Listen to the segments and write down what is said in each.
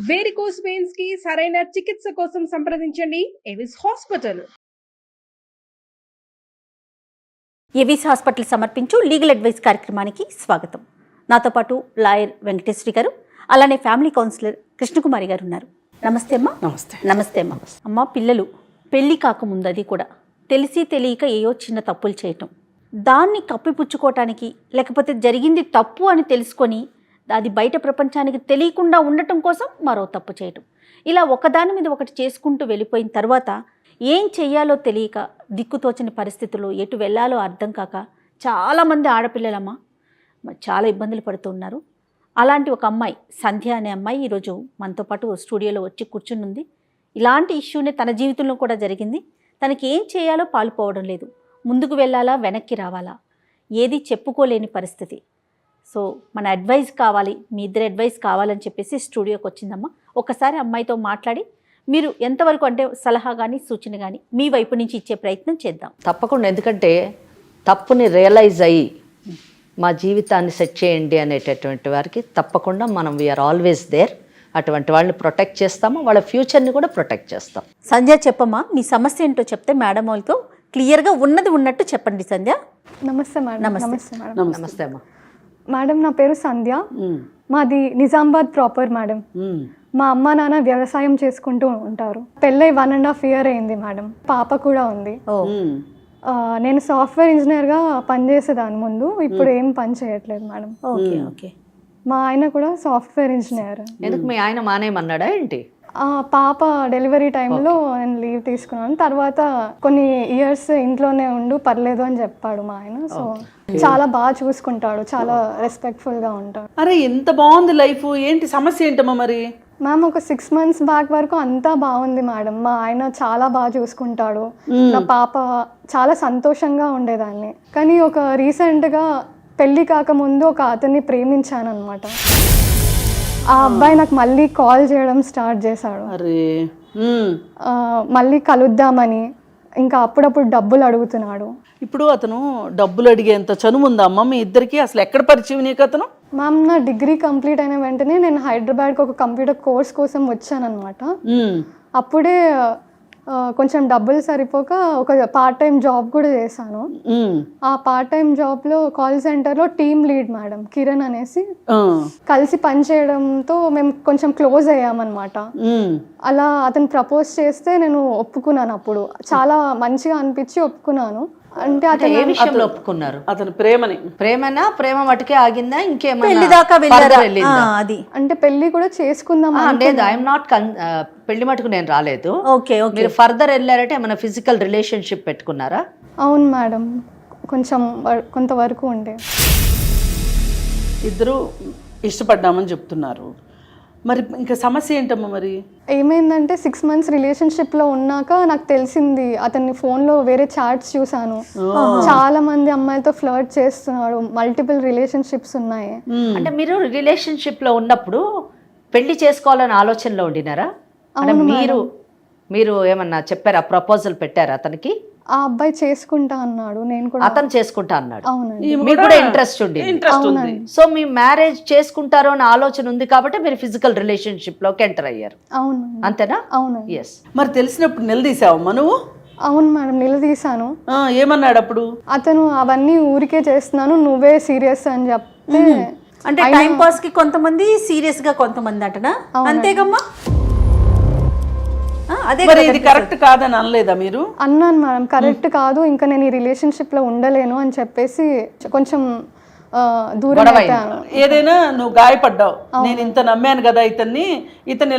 Varicose veins కి సరైన చికిత్స కోసం సంప్రదించండి ఎవిస్ హాస్పిటల్. ఎవిస్ హాస్పిటల్ సమర్పించు లీగల్ అడ్వైస్ కార్యక్రమానికి స్వాగతం. నాతో పాటు లాయర్ వెంకటేశ్వరి గారు, అలానే ఫ్యామిలీ కౌన్సిలర్ కృష్ణకుమారి గారు ఉన్నారు. నమస్తే అమ్మా. నమస్తే. నమస్తే అమ్మా. అమ్మ, పిల్లలు పెళ్లి కాకముందు అది కూడా తెలిసి తెలియక ఏయో చిన్న తప్పులు చేయటం, దాన్ని కప్పిపుచ్చుకోవటానికి లేకపోతే జరిగింది తప్పు అని తెలుసుకొని అది బయట ప్రపంచానికి తెలియకుండా ఉండటం కోసం మరో తప్పు చేయటం, ఇలా ఒకదాని మీద ఒకటి చేసుకుంటూ వెళ్ళిపోయిన తర్వాత ఏం చెయ్యాలో తెలియక దిక్కుతోచని పరిస్థితుల్లో ఎటు వెళ్ళాలో అర్థం కాక చాలామంది ఆడపిల్లలమ్మ చాలా ఇబ్బందులు పడుతూ ఉన్నారు. అలాంటి ఒక అమ్మాయి, సంధ్య అనే అమ్మాయి, ఈరోజు మనతో పాటు స్టూడియోలో వచ్చి కూర్చుని. ఇలాంటి ఇష్యూనే తన జీవితంలో కూడా జరిగింది. తనకి ఏం చేయాలో పాలుపోవడం లేదు, ముందుకు వెళ్ళాలా వెనక్కి రావాలా ఏది చెప్పుకోలేని పరిస్థితి. సో మన అడ్వైస్ కావాలి, మీ ఇద్దరు అడ్వైస్ కావాలని చెప్పేసి స్టూడియోకి వచ్చిందమ్మా. ఒకసారి అమ్మాయితో మాట్లాడి మీరు ఎంతవరకు అంటే సలహా కానీ సూచన కానీ మీ వైపు నుంచి ఇచ్చే ప్రయత్నం చేద్దాం. తప్పకుండా, ఎందుకంటే తప్పుని రియలైజ్ అయ్యి మా జీవితాన్ని సెట్ చేయండి అనేటటువంటి వారికి తప్పకుండా మనం వీఆర్ ఆల్వేస్ దేర్. అటువంటి వాళ్ళని ప్రొటెక్ట్ చేస్తాము, వాళ్ళ ఫ్యూచర్ని కూడా ప్రొటెక్ట్ చేస్తాం. సంధ్య, చెప్పమ్మా మీ సమస్య ఏంటో చెప్తే మేడం వాళ్ళతో క్లియర్గా ఉన్నది ఉన్నట్టు చెప్పండి. సంధ్య. నమస్తే మేడం. నమస్తే మేడం. నమస్తే అమ్మా. మేడం, నా పేరు సంధ్య. మాది నిజామాబాద్ ప్రాపర్ మేడం. మా అమ్మ నాన్న వ్యవసాయం చేసుకుంటూ ఉంటారు. పెళ్ళై 1.5 years అయింది మేడం. పాప కూడా ఉంది. నేను సాఫ్ట్వేర్ ఇంజనీర్గా పనిచేసేదాన్ని ముందు, ఇప్పుడు ఏం పని చేయట్లేదు మేడం. Okay okay. మా ఆయన కూడా సాఫ్ట్వేర్ ఇంజనీర్. ఎందుకు మీ ఆయన మానేయమన్నాడా ఏంటి? పాప డెలివరీ టైంలో నేను లీవ్ తీసుకున్నాను. తర్వాత కొన్ని ఇయర్స్ ఇంట్లోనే ఉండు, పర్లేదు అని చెప్పాడు మా ఆయన. సో చాలా బాగా చూసుకుంటాడు, చాలా రెస్పెక్ట్ఫుల్గా ఉంటాడు. అరే ఎంత బాగుంది లైఫ్. ఏంటి సమస్య ఏంటమ్మా మరి? మ్యామ్, ఒక 6 months బ్యాక్ వరకు అంతా బాగుంది మేడం. మా ఆయన చాలా బాగా చూసుకుంటాడు, నా పాప చాలా సంతోషంగా ఉండేదాన్ని. కానీ ఒక రీసెంట్గా పెళ్ళి కాకముందు ఒక అతన్ని ప్రేమించాను అనమాట. ఆ అబ్బాయి నాకు మళ్ళీ కాల్ చేయడం స్టార్ట్ చేశాడు. మళ్ళీ కలుద్దామని, ఇంకా అప్పుడప్పుడు డబ్బులు అడుగుతున్నాడు. ఇప్పుడు అతను డబ్బులు అడిగేంత చనువు ఉందా అమ్మ మీ ఇద్దరికి? అసలు ఎక్కడ పరిచయం నీకు అతను? మ్యామ్, నా డిగ్రీ కంప్లీట్ అయిన వెంటనే నేను హైదరాబాద్కి ఒక కంప్యూటర్ కోర్స్ కోసం వచ్చానమాట. అప్పుడే కొంచెం డబ్బులు సరిపోక ఒక పార్ట్ టైం జాబ్ కూడా చేశాను. ఆ పార్ట్ టైం జాబ్లో కాల్ సెంటర్లో టీమ్ లీడ్ మేడం కిరణ్ అనేసి కలిసి పనిచేయడంతో మేము కొంచెం క్లోజ్ అయ్యామన్నమాట. అలా అతను ప్రపోజ్ చేస్తే నేను ఒప్పుకున్నాను. అప్పుడు చాలా మంచిగా అనిపించి ఒప్పుకున్నాను. అంటే అతను ఏ విషయంలో ఒప్పుకున్నారు? అతని ప్రేమనా? ప్రేమ మటుకే ఆగిందా? పెళ్లి దాకా వెళ్ళిందా? అది అంటే పెళ్లి కూడా చేసుకుందాం. లేదు, ఐఎమ్ నాట్ పెళ్లి మటుకు నేను రాలేదు. Okay okay. మీరు ఫర్దర్ వెళ్ళారంటే ఏమైనా ఫిజికల్ రిలేషన్షిప్ పెట్టుకున్నారా? అవును మేడం, కొంచెం కొంతవరకు ఉండే. ఇద్దరు ఇష్టపడ్డామని చెప్తున్నారు. మరి ఇంకా సమస్య ఏంటమ్మా మరి? ఏమైందంటే 6 months రిలేషన్షిప్లో ఉన్నాక నాకు తెలిసింది, అతన్ని ఫోన్లో వేరే చాట్స్ చూసాను. చాలా మంది అమ్మాయిలతో ఫ్లర్ట్ చేస్తున్నాడు, మల్టిపుల్ రిలేషన్షిప్స్ ఉన్నాయి. అంటే మీరు రిలేషన్షిప్లో ఉన్నప్పుడు పెళ్లి చేసుకోవాలని ఆలోచనలో ఉండినారా? మీరు ఏమన్నా చెప్పారా? ప్రపోజల్ పెట్టారా అతనికి? ఆ అబ్బాయి చేసుకుంటా అన్నాడు, నేను కూడా. అతను చేసుకుంటా అన్నాడు. అవునండి. మీకు కూడా ఇంట్రెస్ట్ ఉంది. సో మీ మ్యారేజ్ చేసుకుంటారో అని ఆలోచన ఉంది కాబట్టి మీరు ఫిజికల్ రిలేషన్షిప్ లోకి ఎంటర్ అయ్యారు. అవును. అంతేనా? అవును. ఎస్. మరి తెలిసినప్పుడు నిలదీసావమ్మా నువ్వు? అవును మేడం, నిలదీశాను. ఏమన్నాడు అప్పుడు? అతను అవన్నీ ఊరికే చేస్తున్నాను, నువ్వే సీరియస్ అని చెప్తే. అంటే టైం పాస్ కి కొంతమంది, సీరియస్ గా కొంతమంది అంటనా? అంతేగమ్మా. మరి ఇది కరెక్ట్ కాదని అనలేదా మీరు? అన్నాను మేడం, కరెక్ట్ కాదు, ఇంకా నేను ఈ రిలేషన్షిప్ లో ఉండలేను అని చెప్పేసి కొంచెం దూరం అయిపోయాను. ఏదైనా నువ్వు గాయపడ్డావు, నేను ఇంత నమ్మాను కదా ఇతన్ని, ఇతను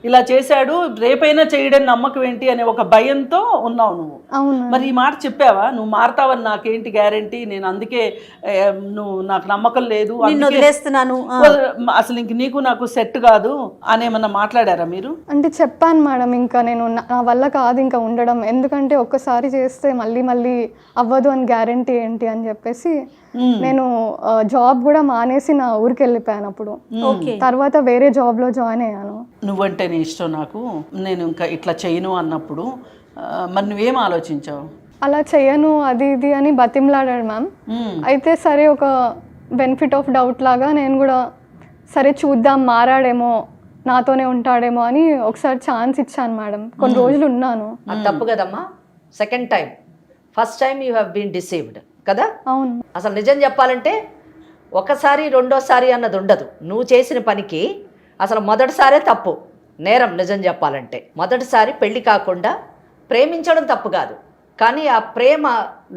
ఇలా చేశాడు, రేపైనా చేయడని నమ్మకం ఏంటి అనే ఒక భయంతో ఉన్నావు నువ్వు. అవును. మరి ఈ మాట చెప్పావా? నువ్వు మారుతావని నాకేంటి గ్యారంటీ, నేను అందుకే నాకు నమ్మకం లేదు, వదిలేస్తున్నాను, అసలు ఇంక నీకు నాకు సెట్ కాదు అనేమన్నా మాట్లాడారా మీరు? అంటే చెప్పాను మేడం, ఇంకా నేను నా వల్ల కాదు ఇంకా ఉండడం, ఎందుకంటే ఒక్కసారి చేస్తే మళ్ళీ మళ్ళీ అవ్వదు అని గ్యారంటీ ఏంటి అని చెప్పేసి నేను జాబ్ కూడా మానేసి నా ఊరికి వెళ్ళిపోయాను. అప్పుడు తర్వాత వేరే జాబ్ లో జాయిన్ అయ్యాను. నువ్వంటే నీ ఇష్టం నాకు, నేను ఇంకా ఇట్లా చేయను అన్నప్పుడు మరి నువ్వేం ఆలోచించావు? అలా చేయను అది ఇది అని బతిమలాడాడు మ్యామ్. అయితే సరే, ఒక బెనిఫిట్ ఆఫ్ డౌట్ లాగా నేను కూడా సరే చూద్దాం మారాడేమో నాతోనే ఉంటాడేమో అని ఒకసారి ఛాన్స్ ఇచ్చాను మేడం. కొన్ని రోజులు ఉన్నాను. అది తప్పు కదమ్మా. Second time, first time you have been deceived కదా. అవును. అసలు నిజం చెప్పాలంటే ఒకసారి రెండోసారి అన్నది ఉండదు. నువ్వు చేసిన పనికి అసలు మొదటిసారే తప్పు, నేరం. నిజం చెప్పాలంటే మొదటిసారి పెళ్లి కాకుండా ప్రేమించడం తప్పు కాదు, కానీ ఆ ప్రేమ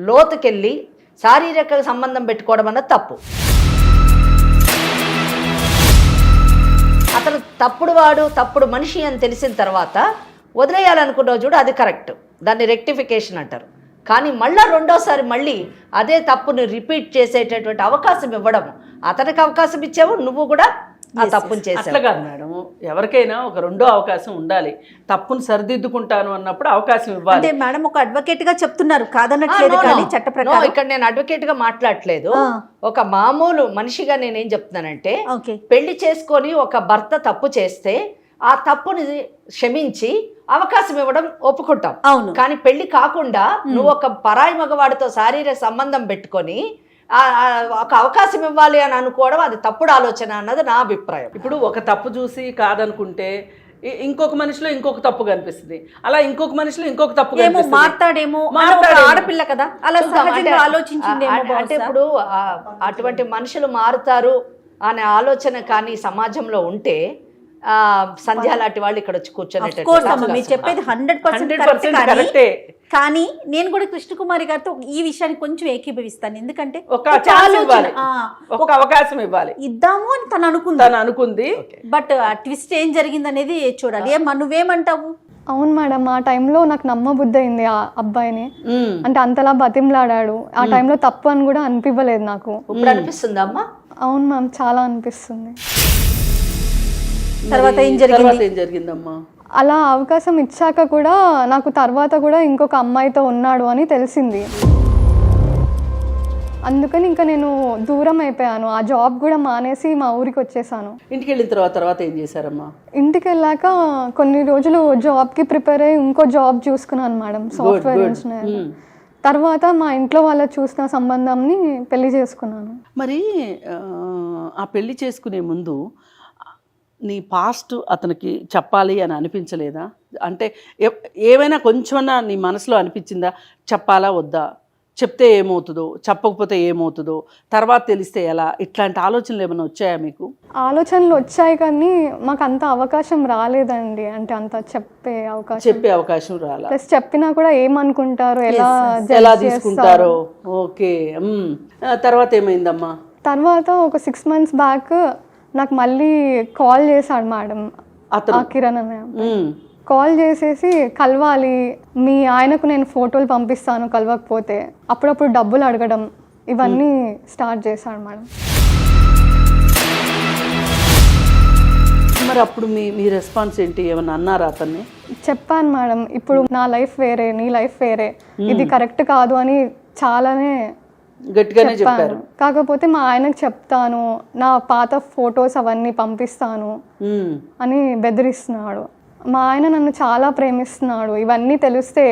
లోతుకెళ్ళి శారీరక సంబంధం పెట్టుకోవడం అన్నది తప్పు. అతను తప్పుడు వాడు, తప్పుడు మనిషి అని తెలిసిన తర్వాత వదిలేయాలనుకున్నావు చూడు, అది కరెక్ట్. దాన్ని రెక్టిఫికేషన్ అంటారు. కానీ మళ్ళీ రెండోసారి మళ్ళీ అదే తప్పుని రిపీట్ చేసేటటువంటి అవకాశం ఇవ్వడం, అతనికి అవకాశం ఇచ్చావు, నువ్వు కూడా ఆ తప్పుని చేసావు. అట్లా కాదు మేడం, ఎవరికైనా ఒక రెండో అవకాశం ఉండాలి. తప్పును సరిదిద్దుకుంటాను అన్నప్పుడు అవకాశం ఇవ్వాలి. అంటే మేడం ఒక అడ్వకేట్ గా చెప్తున్నారు, కాదనట్లేదు, కానీ చట్ట ప్రకారం ఇక్కడ నేను అడ్వకేట్ గా మాట్లాడట్లేదు. ఒక మామూలు మనిషిగా నేనేం చెప్తున్నానంటే, ఓకే, పెళ్లి చేసుకొని ఒక భర్త తప్పు చేస్తే ఆ తప్పుని క్షమించి అవకాశం ఇవ్వడం ఒప్పుకుంటాం. అవును. కానీ పెళ్లి కాకుండా నువ్వు ఒక పరాయి మగవాడితో శారీరక సంబంధం పెట్టుకొని ఒక అవకాశం ఇవ్వాలి అని అనుకోవడం అది తప్పుడు ఆలోచన అన్నది నా అభిప్రాయం. ఇప్పుడు ఒక తప్పు చూసి కాదనుకుంటే ఇంకొక మనిషిలో ఇంకొక తప్పు కనిపిస్తుంది, అలా ఇంకొక మనిషిలో ఇంకొక తప్పు కనిపిస్తుంది. మాట్లాడేమో ఆడపిల్ల కదా, అలా సహజంగా ఆలోచించిందేమో. అంటే ఇప్పుడు అటువంటి మనుషులు మారుతారు అనే ఆలోచన కానీ సమాజంలో ఉంటే సంధ్య లాంటి వాళ్ళు ఇక్కడ వచ్చి కూర్చొని మీరు చెప్పేది 100% కరెక్టే. కానీ నేను కూడా కృష్ణకుమారి గారితో ఈ విషయాన్ని కొంచెం ఏకీభవిస్తాను. ఎందుకంటే ఒక అవకాశం ఇవ్వాలి, ఇద్దాము అని తను అనుకుంది. బట్ ట్విస్ట్ ఏం జరిగింది అనేది చూడాలి. నువ్వేమంటావు? అవును మేడం, ఆ టైంలో నాకు నమ్మబుద్ధి అయింది ఆ అబ్బాయిని. అంటే అంతలా బతిమలాడాడు. ఆ టైంలో తప్పు అని కూడా అనిపించలేదు నాకు. ఇప్పుడు అనిపిస్తుంది అమ్మా? అవును మ్యామ్, చాలా అనిపిస్తుంది. తర్వాత ఏం జరిగిందమ్మా? అలా అవకాశం ఇచ్చాక కూడా నాకు తర్వాత కూడా ఇంకొక అమ్మాయితో ఉన్నాడు అని తెలిసింది. అందుకని ఇంకా నేను దూరం అయిపోయాను. ఆ జాబ్ కూడా మానేసి మా ఊరికి వచ్చేసాను. ఇంటికి వెళ్ళిన తర్వాత ఏం చేశారమ్మా? ఇంటికి వెళ్ళాక కొన్ని రోజులు జాబ్కి ప్రిపేర్ అయ్యి ఇంకో జాబ్ చూసుకున్నాను మేడం, సాఫ్ట్వేర్ ఇంజనీర్. తర్వాత మా ఇంట్లో వాళ్ళు చూసిన సంబంధంని పెళ్లి చేసుకున్నాను. మరి ఆ పెళ్లి చేసుకునే ముందు నీ పాస్ట్ అతనికి చెప్పాలి అని అనిపించలేదా? అంటే ఏమైనా కొంచెమన్నా నీ మనసులో అనిపించిందా, చెప్పాలా వద్దా, చెప్తే ఏమవుతుందో, చెప్పకపోతే ఏమవుతుందో, తర్వాత తెలిస్తే ఎలా, ఇట్లాంటి ఆలోచనలు ఏమైనా వచ్చాయా మీకు? ఆలోచనలు వచ్చాయి, కానీ మాకు అంత అవకాశం రాలేదండి. అంటే అంత చెప్పే అవకాశం రాలా. ప్లస్ చెప్పినా కూడా ఏమనుకుంటారు, ఎలా తీసుకుంటారో. ఓకే. తర్వాత ఏమైందమ్మా? తర్వాత ఒక 6 months బ్యాక్ నాకు మళ్ళీ కాల్ చేశాడు మేడం, కిరణ్ అనే. కాల్ చేసేసి కలవాలి, మీ ఆయనకు నేను ఫోటోలు పంపిస్తాను కలవకపోతే, అప్పుడప్పుడు డబ్బులు అడగడం, ఇవన్నీ స్టార్ట్ చేశాడు మేడం. మరి అప్పుడు మీ రెస్పాన్స్ ఏంటి? ఏమన్నా అన్నారా అతన్ని? చెప్పాను మేడం, ఇప్పుడు నా లైఫ్ వేరే, నీ లైఫ్ వేరే, ఇది కరెక్ట్ కాదు అని చాలానే గట్టిగానే చెప్పారు. కాకపోతే మా ఆయనకు చెప్తాను, నా పాత ఫొటోస్ అవన్నీ పంపిస్తాను అని బెదిరిస్తున్నాడు. మా ఆయన నన్ను చాలా ప్రేమిస్తున్నాడు. ఇవన్నీ తెలిస్తే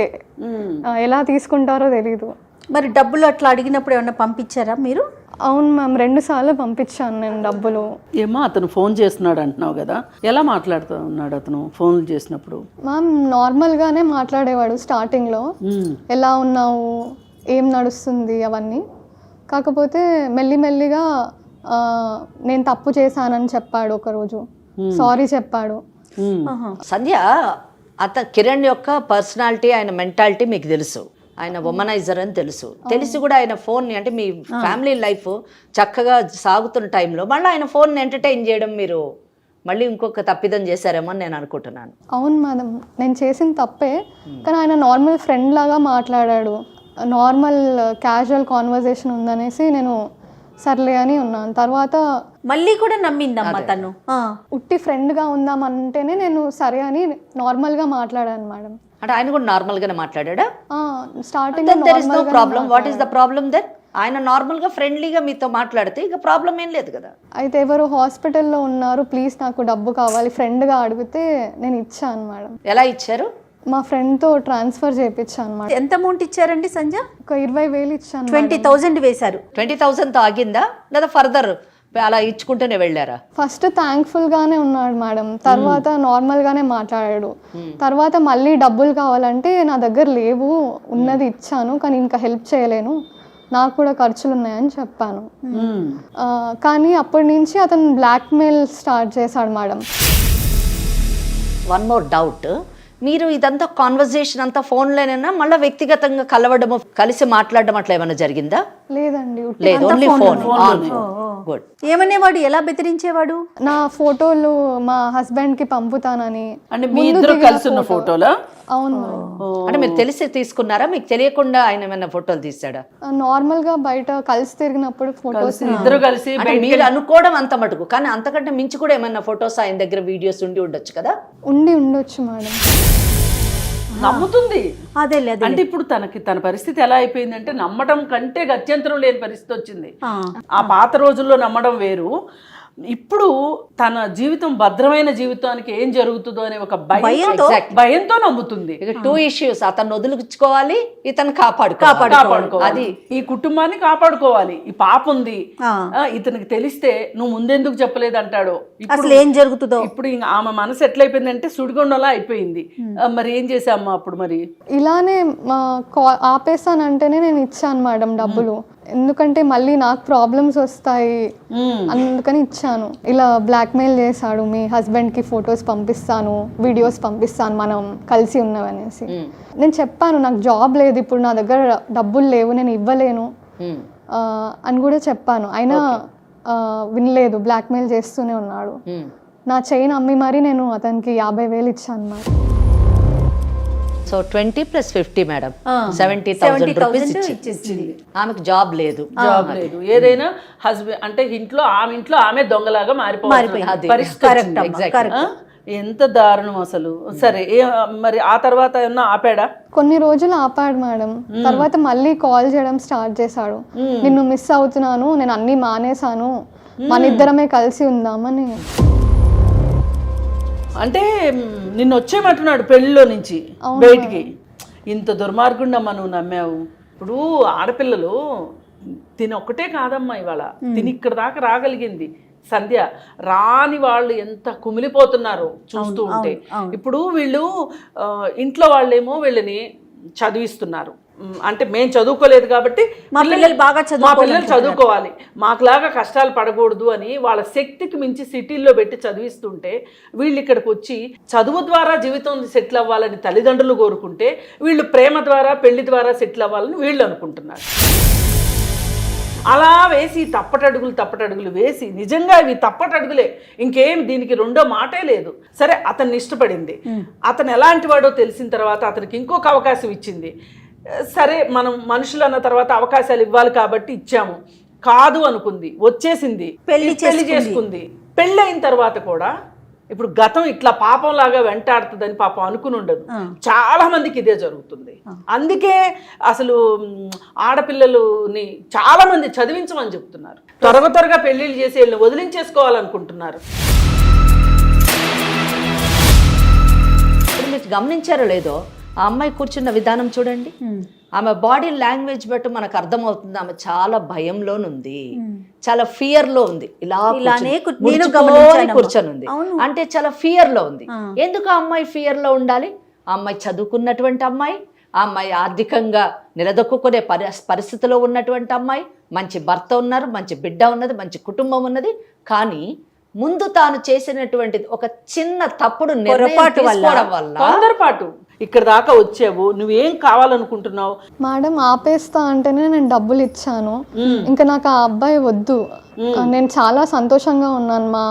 ఎలా తీసుకుంటారో తెలీదు. మరి డబ్బులు అట్లా అడిగినప్పుడు ఏమన్నా పంపించారా మీరు? అవును మ్యామ్, 2 సార్లు పంపించాను నేను డబ్బులు. ఏమో అతను ఫోన్ చేస్తున్నాడు అంటున్నావు కదా, ఎలా మాట్లాడుతూ ఉన్నాడు అతను ఫోన్ చేసినప్పుడు? మ్యామ్ నార్మల్గానే మాట్లాడేవాడు స్టార్టింగ్లో, ఎలా ఉన్నావు, ఏం నడుస్తుంది అవన్నీ. కాకపోతే మెల్లిమెల్లిగా నేను తప్పు చేశానని చెప్పాడు. ఒకరోజు సారీ చెప్పాడు. సంధ్య, కిరణ్ యొక్క పర్సనాలిటీ, ఆయన మెంటాలిటీ మీకు తెలుసు. ఆయన ఉమనైజర్ అని తెలిసి కూడా ఆయన ఫోన్ని, అంటే మీ ఫ్యామిలీ లైఫ్ చక్కగా సాగుతున్న టైంలో మళ్ళీ ఆయన ఫోన్ని ఎంటర్టైన్ చేయడం మీరు మళ్ళీ ఇంకొక తప్పిదం చేశారేమో అని నేను అనుకుంటున్నాను. అవును మేడం, నేను చేసిన తప్పే, కానీ ఆయన నార్మల్ ఫ్రెండ్ లాగా మాట్లాడాడు. నార్మల్ క్యాజువల్ కాన్వర్జేషన్ ఉందనేసి నేను సర్లే అని ఉన్నాను. తర్వాత మళ్ళీ కూడా నమ్మిందమ్మా తను. ఉట్టి ఫ్రెండ్గా ఉందామంటేనే నేను సరే అని నార్మల్గా మాట్లాడాను మేడం. అంటే ఆయన కూడా నార్మల్గానే మాట్లాడా? Starting problem. What is the problem then? ఆయన నార్మల్గా ఫ్రెండ్లీగా మీతో మాట్లాడితే ఇక ప్రాబ్లం ఏం లేదు కదా. అయితే ఎవరు హాస్పిటల్లో ఉన్నారు, ప్లీజ్ నాకు డబ్బు కావాలి, ఫ్రెండ్గా అడిగితే నేను ఇచ్చాను మేడం. ఎలా ఇచ్చారు? మా ఫ్రెండ్తో ట్రాన్స్ఫర్ చేయించాను అనమాట. ఎంత అమౌంట్ ఇచ్చారండి సంజ? ఒక 20,000 ఇచ్చాను. 20,000 వేశారు. 20,000తో ఆగిందా లేదా ఫర్దర్ అలా ఇచ్చుకుంటూనే వెళ్ళారా? ఫస్ట్ థ్యాంక్ఫుల్గానే ఉన్నాడు మేడం, తర్వాత నార్మల్గానే మాట్లాడాడు. తర్వాత మళ్ళీ డబ్బులు కావాలంటే నా దగ్గర లేవు, ఉన్నది ఇచ్చాను కానీ ఇంకా హెల్ప్ చేయలేను, నాకు కూడా ఖర్చులు ఉన్నాయని చెప్పాను. కానీ అప్పటి నుంచి అతను బ్లాక్మెయిల్ స్టార్ట్ చేశాడు మేడం. వన్ మోర్ డౌట్, మీరు ఇదంతా కాన్వర్జేషన్ అంతా ఫోన్లోనైనా మళ్ళీ వ్యక్తిగతంగా కలవడము కలిసి మాట్లాడడం అట్లా ఏమైనా జరిగిందా? లేదండి, లేదు, ఓన్లీ ఫోన్. గుడ్. ఏమనేవాడు, ఎలా బెదిరించేవాడు? నా ఫోటోలు మా హస్బెండ్కి పంపుతానని. అంటే మీ ఇద్దరు కలిసి ఉన్న ఫోటోలా? అవును మేడం. అంటే మీరు తెలిసి తీసుకున్నారా, మీకు తెలియకుండా ఆయన ఏమైనా ఫోటోలు తీసాడా? నార్మల్గా బయట కలిసి తిరిగినప్పుడు ఫొటోస్. ఇద్దరు కలిసి అంటే మీరు అనుకోవడం అంత మటుకు, కానీ అంతకంటే మించి కూడా ఏమైనా ఫొటోస్ ఆయన దగ్గర వీడియోస్ ఉండి ఉండొచ్చు కదా? ఉండొచ్చు మేడం. నమ్ముతుంది. అదే అంటే ఇప్పుడు తన పరిస్థితి ఎలా అయిపోయిందంటే నమ్మడం కంటే గత్యంతరం లేని పరిస్థితి వచ్చింది. ఆ పాత రోజుల్లో నమ్మడం వేరు, ఇప్పుడు తన జీవితం భద్రమైన జీవితానికి ఏం జరుగుతుందో అనే ఒక భయంతో నమ్ముతుంది. ఇక 2 issues, అతను వదులుకోవాలి, ఇతను కాపాడుకోవాలి. అది ఈ కుటుంబాన్ని కాపాడుకోవాలి. ఈ పాప ఉంది, ఇతనికి తెలిస్తే నువ్వు ముందెందుకు చెప్పలేదు అంటాడో. అసలు ఏం జరుగుతుందో. ఇప్పుడు ఇంకా ఆమె మనసు ఎట్లయిపోయిందంటే సుడిగొండలా అయిపోయింది. మరి ఏం చేసామ్మా అప్పుడు? మరి ఇలానే ఆపేస్తానంటేనే నేను ఇచ్చాను మేడం డబ్బులు, ఎందుకంటే మళ్ళీ నాకు ప్రాబ్లమ్స్ వస్తాయి అందుకని ఇచ్చాను. ఇలా బ్లాక్మెయిల్ చేశాడు, మీ హస్బెండ్కి ఫొటోస్ పంపిస్తాను, వీడియోస్ పంపిస్తాను మనం కలిసి ఉన్నామనేసి. నేను చెప్పాను నాకు జాబ్ లేదు ఇప్పుడు, నా దగ్గర డబ్బులు లేవు, నేను ఇవ్వలేను అని కూడా చెప్పాను. అయినా వినలేదు, బ్లాక్మెయిల్ చేస్తూనే ఉన్నాడు. నా చైన్ అమ్మి మరి నేను అతనికి 50,000 ఇచ్చాను మరి. సో 20 + 50 మేడం, 70,000 రూపీస్ ఇచ్చింది. ఆమెకు జాబ్ లేదు. ఏదైనా హస్బెండ్ అంటే ఆమె ఇంట్లో ఆమె దొంగలాగా మారిపోయింది పరిస్థితి. ఎంత దారుణం అసలు. సరే, మరి ఆ తర్వాత ఏమన్నా ఆపాడా? కొన్ని రోజులు ఆపాడు మేడం, తర్వాత మళ్ళీ కాల్ చేయడం స్టార్ట్ చేశాడు. నిన్ను మిస్ అవుతున్నాను, నేను అన్ని మానేశాను, మన ఇద్దరమే కలిసి ఉందామని. అంటే నిన్ను వచ్చేయమంటున్నాడు పెళ్లిలో నుంచి బయటికి. ఇంత దుర్మార్గుండమ్మా నువ్వు నమ్మావు. ఇప్పుడు ఆడపిల్లలు ఒక్కటే కాదమ్మా, ఇవాళ ఇక్కడ దాకా రాగలిగింది సంధ్య, రాని వాళ్ళు ఎంత కుమిలిపోతున్నారో చూస్తూ ఉంటే. ఇప్పుడు వీళ్ళు ఇంట్లో వాళ్ళేమో వీళ్ళని చదివిస్తున్నారు, అంటే మేము చదువుకోలేదు కాబట్టి మా పిల్లలు చదువుకోవాలి, మాకులాగా కష్టాలు పడకూడదు అని వాళ్ళ శక్తికి మించి సిటీల్లో పెట్టి చదివిస్తుంటే, వీళ్ళు ఇక్కడికి వచ్చి చదువు ద్వారా జీవితం సెటిల్ అవ్వాలని తల్లిదండ్రులు కోరుకుంటే, వీళ్ళు ప్రేమ ద్వారా పెళ్లి ద్వారా సెటిల్ అవ్వాలని వీళ్ళు అనుకుంటున్నారు. అలా వేసి తప్పటడుగులు వేసి, నిజంగా ఇవి తప్పటడుగులే, ఇంకేం దీనికి రెండో మాటే లేదు. సరే, అతన్ని ఇష్టపడింది, అతను ఎలాంటి వాడో తెలిసిన తర్వాత అతనికి ఇంకొక అవకాశం ఇచ్చింది. సరే, మనం మనుషులు అన్న తర్వాత అవకాశాలు ఇవ్వాలి కాబట్టి ఇచ్చాము, కాదు అనుకుంది, వచ్చేసింది, పెళ్లి చేసుకుంది. పెళ్ళి అయిన తర్వాత కూడా ఇప్పుడు గతం ఇట్లా పాపంలాగా వెంటాడుతుందని పాపం అనుకుని ఉండదు. చాలా మందికి ఇదే జరుగుతుంది. అందుకే అసలు ఆడపిల్లలని చాలా మంది చదివించమని చెప్తున్నారు. త్వరగా పెళ్లిళ్ళు చేసి వీళ్ళని వదిలించేసుకోవాలనుకుంటున్నారు. మీరు గమనించారో లేదో, ఆ అమ్మాయి కూర్చున్న విధానం చూడండి, ఆమె బాడీ లాంగ్వేజ్ బట్టి మనకు అర్థమవుతుంది ఆమె చాలా భయంలోనుంది, చాలా ఫియర్ లో ఉంది. ఇలా కూర్చొని ఉంది అంటే చాలా ఫియర్ లో ఉంది. ఎందుకు ఆ అమ్మాయి ఫియర్ లో ఉండాలి? ఆ అమ్మాయి చదువుకున్నటువంటి అమ్మాయి, ఆ అమ్మాయి ఆర్థికంగా నిలదొక్కునే పరిస్థితిలో ఉన్నటువంటి అమ్మాయి, మంచి భర్త ఉన్నారు, మంచి బిడ్డ ఉన్నది, మంచి కుటుంబం ఉన్నది. కానీ ముందు తాను చేసినటువంటిది ఒక చిన్న తప్పుడు తొందరపాటు ఇక్కడ దాకా వచ్చావు, నువ్వేం కావాలనుకుంటున్నావు? మేడం, ఆపేస్తా అంటేనే నేను డబ్బులు ఇచ్చాను, ఇంకా నాకు ఆ అబ్బాయి వద్దు, నేను చాలా సంతోషంగా ఉన్నాను మా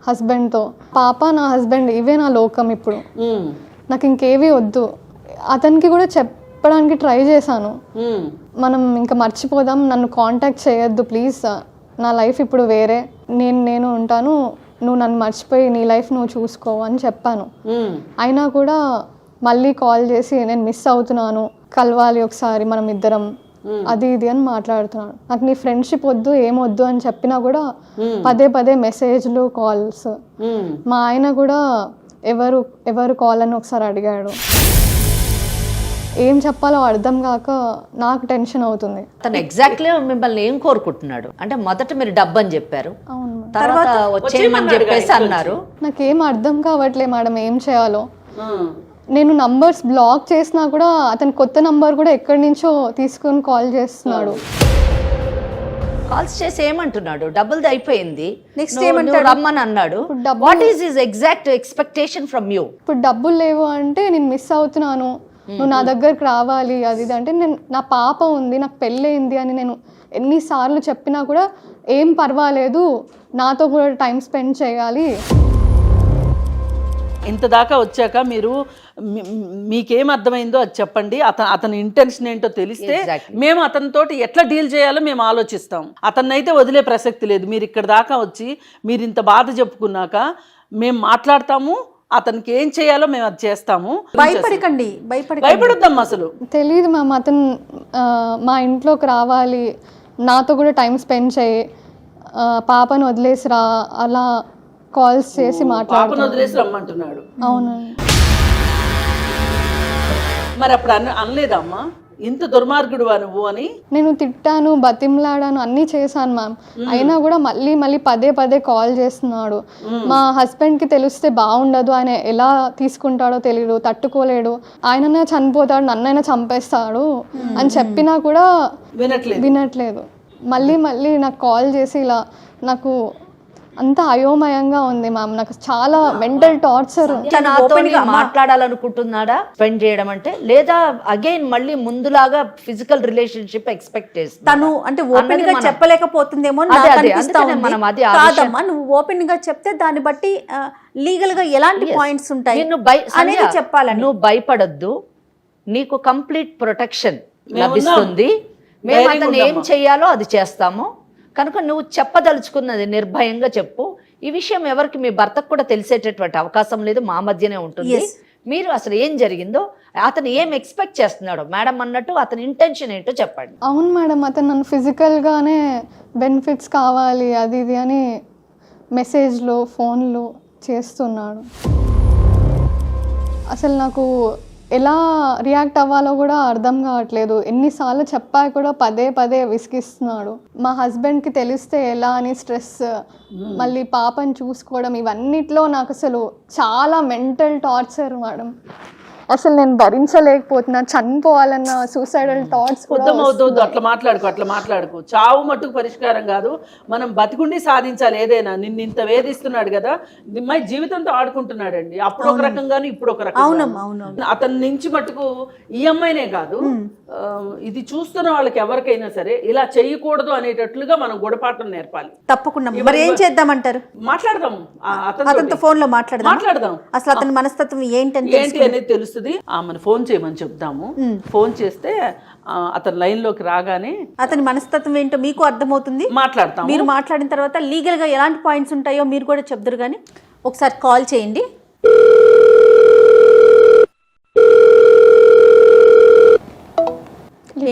హస్బెండ్తో, పాప నా హస్బెండ్ ఇవే నా లోకం, ఇప్పుడు నాకు ఇంకేవి వద్దు. అతనికి కూడా చెప్పడానికి ట్రై చేశాను, మనం ఇంకా మర్చిపోదాం, నన్ను కాంటాక్ట్ చేయొద్దు ప్లీజ్, నా లైఫ్ ఇప్పుడు వేరే, నేను ఉంటాను, నువ్వు నన్ను మర్చిపోయి నీ లైఫ్ నువ్వు చూసుకో అని చెప్పాను. అయినా కూడా మళ్ళీ కాల్ చేసి నేను మిస్ అవుతున్నాను, కలవాలి ఒకసారి మనం ఇద్దరం, అది ఇది అని మాట్లాడుతున్నాడు. నాకు నీ ఫ్రెండ్షిప్ వద్దు, ఏమొద్దు అని చెప్పినా కూడా పదే మెసేజ్లు, కాల్స్. మా ఆయన కూడా ఎవరు కాల్ అని ఒకసారి అడిగాడు. ఏం చెప్పాలో అర్థం కాక నాకు టెన్షన్ అవుతుంది. తను ఎగ్జాక్ట్లీ మిమ్మల్ని ఏం కోరుకుంటున్నాడు అంటే మొదట మీరు డబ్బు అని చెప్పారు, అవును మేడం. తర్వాత వచ్చేయమని చెప్పేసి అన్నారు. నాకేం అర్థం కావట్లే మేడం ఏం చేయాలో. నేను నంబర్స్ బ్లాక్ చేసినా కూడా అతని కొత్త నంబర్ కూడా ఎక్కడి నుంచో తీసుకొని కాల్ చేస్తున్నాడు. కాల్స్ చేసి ఏమంటున్నాడు? డబ్బులది అయిపోయింది, Next నువ్వు ఏమంటాడు? రమ్మని అన్నాడు. What is his exact expectation from you? ఇప్పుడు డబ్బులు లేవు అంటే నేను మిస్ అవుతున్నాను, నువ్వు నా దగ్గరకు రావాలి అది ఇది అంటే, నేను నా పాప ఉంది, నాకు పెళ్ళయింది అని నేను ఎన్నిసార్లు చెప్పినా కూడా ఏం పర్వాలేదు, నాతో కూడా టైం స్పెండ్ చేయాలి. ఇంత దాకా వచ్చాక మీరు మీకేం అర్థమైందో అది చెప్పండి. అతని ఇంటెన్షన్ ఏంటో తెలిస్తే మేము అతనితోటి ఎట్లా డీల్ చేయాలో మేము ఆలోచిస్తాం. అతన్నైతే వదిలే ప్రసక్తి లేదు. మీరు ఇక్కడ దాకా వచ్చి మీరు ఇంత బాధ చెప్పుకున్నాక మేము మాట్లాడతాము, అతనికి ఏం చేయాలో మేము అది చేస్తాము. భయపడొద్దాం అసలు. తెలియదు మ్యామ్, అతను మా ఇంట్లోకి రావాలి, నాతో కూడా టైం స్పెండ్ చేయి, పాపను వదిలేసిరా అలా కాల్స్ చేసి పాపను వదిలేసి రమ్మంటున్నాడు. అవును. మరి అప్పుడు అనలేదమ్మా ఇంత దుర్మార్గుడువా నువ్వు అని? నేను తిట్టాను, బతిమలాడాను, అన్నీ చేశాను మ్యామ్. అయినా కూడా మళ్ళీ మళ్ళీ పదే పదే కాల్ చేస్తున్నాడు. మా హస్బెండ్కి తెలిస్తే బాగుండదు, ఆయన ఎలా తీసుకుంటాడో తెలియదు, తట్టుకోలేడు, ఆయననే చనిపోతాడు, నన్నైనా చంపేస్తాడు అని చెప్పినా కూడా వినట్లేదు. మళ్ళీ మళ్ళీ నాకు కాల్ చేసి ఇలా నాకు అంత అయోమయంగా ఉంది మ్యామ్. నాకు చాలా మెంటల్ టార్చర్. మాట్లాడాలనుకుంటున్నాడా స్పెండ్ చేయడం అంటే, లేదా అగైన్ మళ్ళీ ముందులాగా ఫిజికల్ రిలేషన్షిప్ ఎక్స్పెక్ట్ చేస్తా తను అంటే ఓపెన్ గా చెప్పలేకపోతుందేమో కాదమ్మా. నువ్వు ఓపెన్ గా చెప్తే దాన్ని బట్టి లీగల్ గా ఎలాంటి పాయింట్స్ ఉంటాయి అనేది చెప్పాలని. నువ్వు భయపడద్దు, నీకు కంప్లీట్ ప్రొటెక్షన్ లభిస్తుంది. మేము అతను ఏం చెయ్యాలో అది చేస్తాము. కనుక నువ్వు చెప్పదలుచుకున్నది నిర్భయంగా చెప్పు. ఈ విషయం ఎవరికి, మీ భర్తకు కూడా తెలిసేటటువంటి అవకాశం లేదు, మా మధ్యనే ఉంటుంది. మీరు అసలు ఏం జరిగిందో, అతను ఏం ఎక్స్పెక్ట్ చేస్తున్నాడో మేడం అన్నట్టు అతని ఇంటెన్షన్ ఏంటో చెప్పండి. అవును మేడం, అతను నన్ను ఫిజికల్గానే బెనిఫిట్స్ కావాలి అది ఇది అని మెసేజ్లో ఫోన్లో చేస్తున్నాడు. అసలు నాకు ఎలా రియాక్ట్ అవ్వాలో కూడా అర్థం కావట్లేదు. ఎన్నిసార్లు చెప్పా కూడా పదే పదే విసిగిస్తున్నాడు. మా హస్బెండ్కి తెలిస్తే ఎలా అని స్ట్రెస్, మళ్ళీ పాపని చూసుకోవడం, ఇవన్నిట్లో నాకు అసలు చాలా మెంటల్ టార్చర్ మేడం. అసలు నేను భరించలేకపోతున్నా, చనిపోవాలన్న సూసైడల్ థాట్స్ కూడా. అట్లా మాట్లాడుకో. చావు మట్టుకు పరిష్కారం కాదు, మనం బతికుండి సాధించాలి ఏదైనా. నిన్ను ఇంత వేధిస్తున్నాడు కదా, నిమ్మాయి జీవితంతో ఆడుకుంటున్నాడండి. అప్పుడు ఒక రకంగాను ఇప్పుడు ఒక రకంగా. అతని నుంచి మట్టుకు ఈ అమ్మాయినే కాదు, ఇది చూస్తున్న వాళ్ళకి ఎవరికైనా సరే ఇలా చేయకూడదు అనేటట్లుగా మనం గుణపాఠం నేర్పాలి. తప్పకుండా. మరి ఏం చేద్దామంటారు? మాట్లాడదాం, అతనితో ఫోన్ లో మాట్లాడదాం. అసలు అతని మనస్తత్వం ఏంటి అనేది తెలుస్తుంది. ఆమెను ఫోన్ చేయమని చెప్దాము. ఫోన్ చేస్తే అతని లైన్ లోకి రాగానే అతని మనస్తత్వం ఏంటో మీకు అర్థమవుతుంది, మాట్లాడతాం. మీరు మాట్లాడిన తర్వాత లీగల్ గా ఎలాంటి పాయింట్స్ ఉంటాయో మీరు కూడా చెప్తారు. కానీ ఒకసారి కాల్ చేయండి.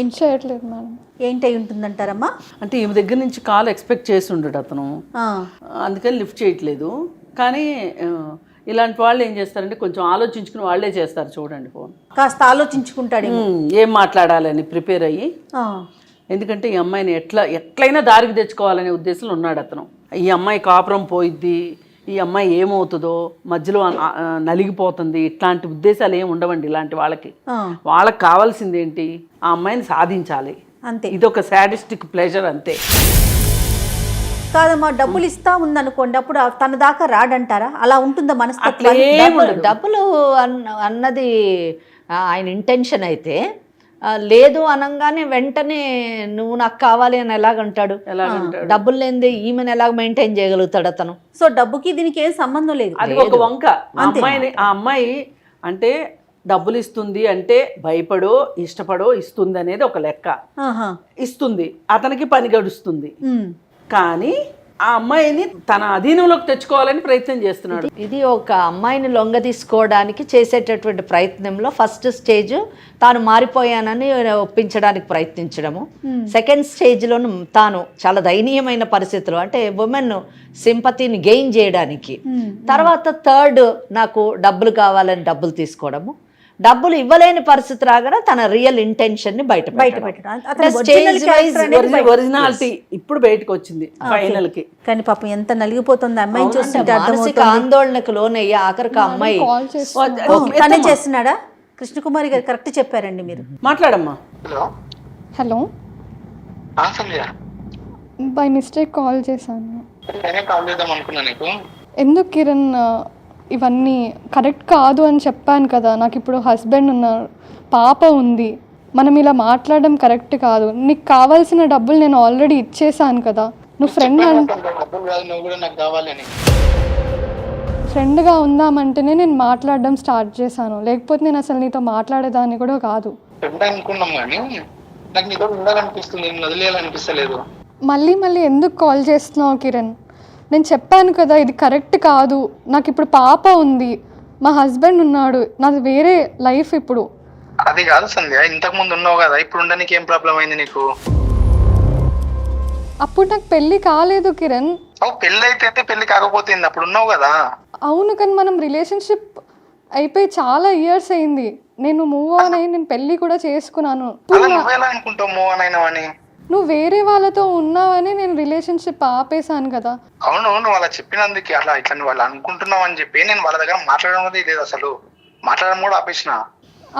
ఏం చేయట్లేదు మేడం. ఏంటై ఉంటుందంటారమ్మా? అంటే ఈమె దగ్గర నుంచి కాల్ ఎక్స్పెక్ట్ చేసి ఉండడు అతను, అందుకని లిఫ్ట్ చేయట్లేదు. కానీ ఇలాంటి వాళ్ళు ఏం చేస్తారంటే కొంచెం ఆలోచించుకుని వాళ్ళే చేస్తారు. చూడండి, ఫోన్ కాస్త ఆలోచించుకుంటాడు, ఏం మాట్లాడాలని ప్రిపేర్ అయ్యి. ఎందుకంటే ఈ అమ్మాయిని ఎట్లయినా దారికి తెచ్చుకోవాలనే ఉద్దేశంలో ఉన్నాడు అతను. ఈ అమ్మాయి కాపురం పోయిద్ది, ఈ అమ్మాయి ఏమవుతుందో, మధ్యలో నలిగిపోతుంది, ఇట్లాంటి ఉద్దేశాలు ఏమి ఉండవండి ఇలాంటి వాళ్ళకి. వాళ్ళకి కావాల్సింది ఏంటి, ఆ అమ్మాయిని సాధించాలి అంతే. ఇది ఒక సాడిస్టిక్ ప్లెజర్ అంతే. కాదమ్మా, డబ్బులు ఇస్తా ఉందనుకోండి, అప్పుడు తన దాకా రాడంటారా? అలా ఉంటుందా మనస్తత్వం? డబ్బులు అన్నది ఆయన ఇంటెన్షన్ అయితే, లేదు అనగానే వెంటనే నువ్వు నాకు కావాలి అని ఎలాగంటాడు? డబ్బులు లేనిదే ఈమెను ఎలాగ మెయింటైన్ చేయగలుగుతాడు అతను? సో డబ్బుకి దీనికి ఏం సంబంధం లేదు. అది ఒక వంక. ఆ అమ్మాయి అంటే డబ్బులు ఇస్తుంది అంటే భయపడో ఇష్టపడో ఇస్తుంది అనేది ఒక లెక్క. ఇస్తుంది, అతనికి పని గడుస్తుంది. కానీ ఆ అమ్మాయిని తన అధీనంలోకి తెచ్చుకోవాలని ప్రయత్నం చేస్తున్నాడు. ఇది ఒక అమ్మాయిని లొంగ తీసుకోవడానికి చేసేటటువంటి ప్రయత్నంలో ఫస్ట్ స్టేజ్ తాను మారిపోయానని ఒప్పించడానికి ప్రయత్నించడము. సెకండ్ స్టేజ్లోను తాను చాలా దయనీయమైన పరిస్థితులు, అంటే ఉమెన్ సింపతిని గెయిన్ చేయడానికి. తర్వాత థర్డ్ నాకు డబ్బులు కావాలని డబ్బులు తీసుకోవడము. డబ్బులు ఇవ్వలేని పరిస్థితి రాగానే తన రియల్ ఇంటెన్షన్ ని బయట పెట్టడం. అతని అంటే original stage character wise అనేది బయట- ఒరిజినాలిటీ ఇప్పుడు బయటకు వచ్చింది ఫైనల్ కి. కానీ పాపం ఎంత నలిగిపోతుంది అమ్మాయిని చూస్తుంటే మానసిక అర్థమవుతుంది. ఆందోళనకు లోనయ్యి ఆఖరికి ఆ అమ్మాయి కాల్ చేసి తనే చేస్తున్నాడా? కృష్ణకుమారి గారు కరెక్ట్ చెప్పారండి మీరు. మాట్లాడమ్మా. Hello hello Sandhya, by mistake call చేశాను. నేనే కాల్ చేద్దాం అనుకున్నా నీకు. ఎందుకు కిరణ్ ఇవన్నీ కరెక్ట్ కాదు అని చెప్పాను కదా. నాకు ఇప్పుడు హస్బెండ్ ఉన్నారు, పాప ఉంది, మనం ఇలా మాట్లాడడం కరెక్ట్ కాదు. నీకు కావాల్సిన డబ్బులు నేను ఆల్రెడీ ఇచ్చేసాను కదా. నువ్వు డబ్బులు కాదు, నువ్వు కూడా నాకు కావాలని. ఫ్రెండ్గా ఉందామంటేనే నేను మాట్లాడడం స్టార్ట్ చేశాను, లేకపోతే నేను అసలు నీతో మాట్లాడేదాన్ని కూడా కాదు. ఫ్రెండ్ అనుకున్నాం కానీ నాకు నీతో ఉండాలనిపిస్తుంది, నేను వదిలేయాలనిపిస్తలేదు. మళ్ళీ మళ్ళీ ఎందుకు కాల్ చేస్తున్నావు కిరణ్? నేను చెప్పాను కదా ఇది కరెక్ట్ కాదు. నాకు ఇప్పుడు పాప ఉంది, మా హస్బెండ్ ఉన్నాడు, నాది వేరే లైఫ్ ఇప్పుడు. అది కాదు సంధ్య, ఇంతకు ముందు ఉన్నావు కదా, ఇప్పుడు ఉండడానికి ఏం ప్రాబ్లం అయింది నీకు? అప్పుడు నాకు పెళ్ళి కాలేదు కిరణ్. పెళ్ళి అయితే పెళ్లి కాకపోతే అప్పుడు ఉన్నావు కదా. అవును, కానీ మనం రిలేషన్షిప్ అయిపోయి చాలా ఇయర్స్ అయింది. నేను మూవ్ ఆన్ అయ్యి నేను పెళ్ళి కూడా చేసుకున్నాను. అలా నువ్వెలా అనుకుంటావు మూవ్ ఆన్ అయినావని? నువ్వు వేరే వాళ్ళతో ఉన్నావని నేను రిలేషన్షిప్ ఆపేశాను కదా. అవును, నువ్వు అలా చెప్పినందుకు అట్లా ఇట్లా నువ్వు అలా అనుకుంటున్నావు అని చెప్పి నేను వాళ్ళ దగ్గర మాట్లాడడం కూడా లేదు, అసలు మాట్లాడడం కూడా ఆపేసిన.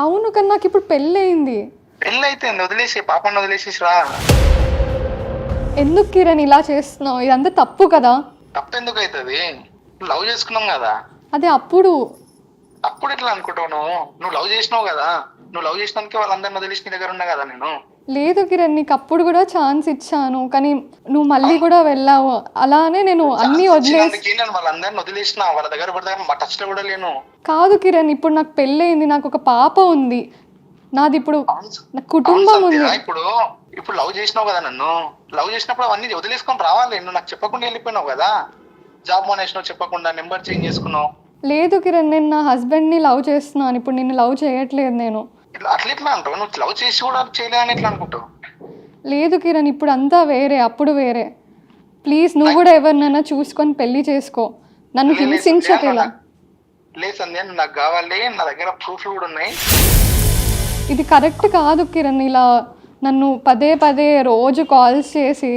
అవును, కానీ నాకు ఇప్పుడు పెళ్ళి అయింది. పెళ్ళి అయితే వదిలేసి పాపను వదిలేసేసి రా. ఎందుకు కిరణ్ ఇలా చేస్తున్నావు? ఇదంతా తప్పు కదా. తప్పెందుకు అవుతుంది? లవ్ చేసుకున్నాం కదా. అదే అప్పుడు ఎట్లా అనుకుంటావు? నువ్వు లవ్ చేసినావు కదా, నువ్వు లవ్ చేసినందుకే వాళ్ళందరిని వదిలేసి నీ దగ్గర ఉన్నా కదా నేను. లేదు కిరణ్, నీకు అప్పుడు కూడా ఛాన్స్ ఇచ్చాను, కానీ నువ్వు మళ్ళీ కూడా వెళ్ళావు. అలానే నేను అన్ని వదిలేసి నేను వాళ్ళందరిని వదిలేసిన, వాళ్ళ దగ్గర మా టచ్ లో కూడా లేను. కాదు కిరణ్, ఇప్పుడు నాకు పెళ్ళయింది, నాకు ఒక పాప ఉంది, నాది ఇప్పుడు నాకు కుటుంబం ఉంది. ఇప్పుడు లవ్ చేసినావు కదా, నన్ను లవ్ చేసినప్పుడు అవన్నీ వదిలేసుకొని రావాలి. నువ్వు నాకు చెప్పకుండా వెళ్ళిపోయినావు కదా, జాబ్ మానేసినావు చెప్పకుండా, నెంబర్ చేంజ్ చేసుకున్నావు. లేదు కిరణ్, నేను నా హస్బెండ్ని లవ్ చేస్తున్నాను, ఇప్పుడు నిన్ను లవ్ చేయట్లేదు నేను. అట్లా ఎట్లా అంటావు? నువ్వు లవ్ చేసి కూడా చేయలే అని ఎట్లా అనుకుంటావు? లేదు కిరణ్, ఇప్పుడు అంతా వేరే, అప్పుడు వేరే. ప్లీజ్ నువ్వు కూడా ఎవరినైనా చూసుకొని పెళ్లి చేసుకో, నన్ను హింసించకేలా. లేదు సంధ్య, నువ్వు నాకు కావాలి, నా దగ్గర ప్రూఫ్లు కూడా ఉన్నాయి. ఇది కరెక్ట్ కాదు కిరణ్, ఇలా నన్ను పదే పదే రోజు కాల్స్ చేసి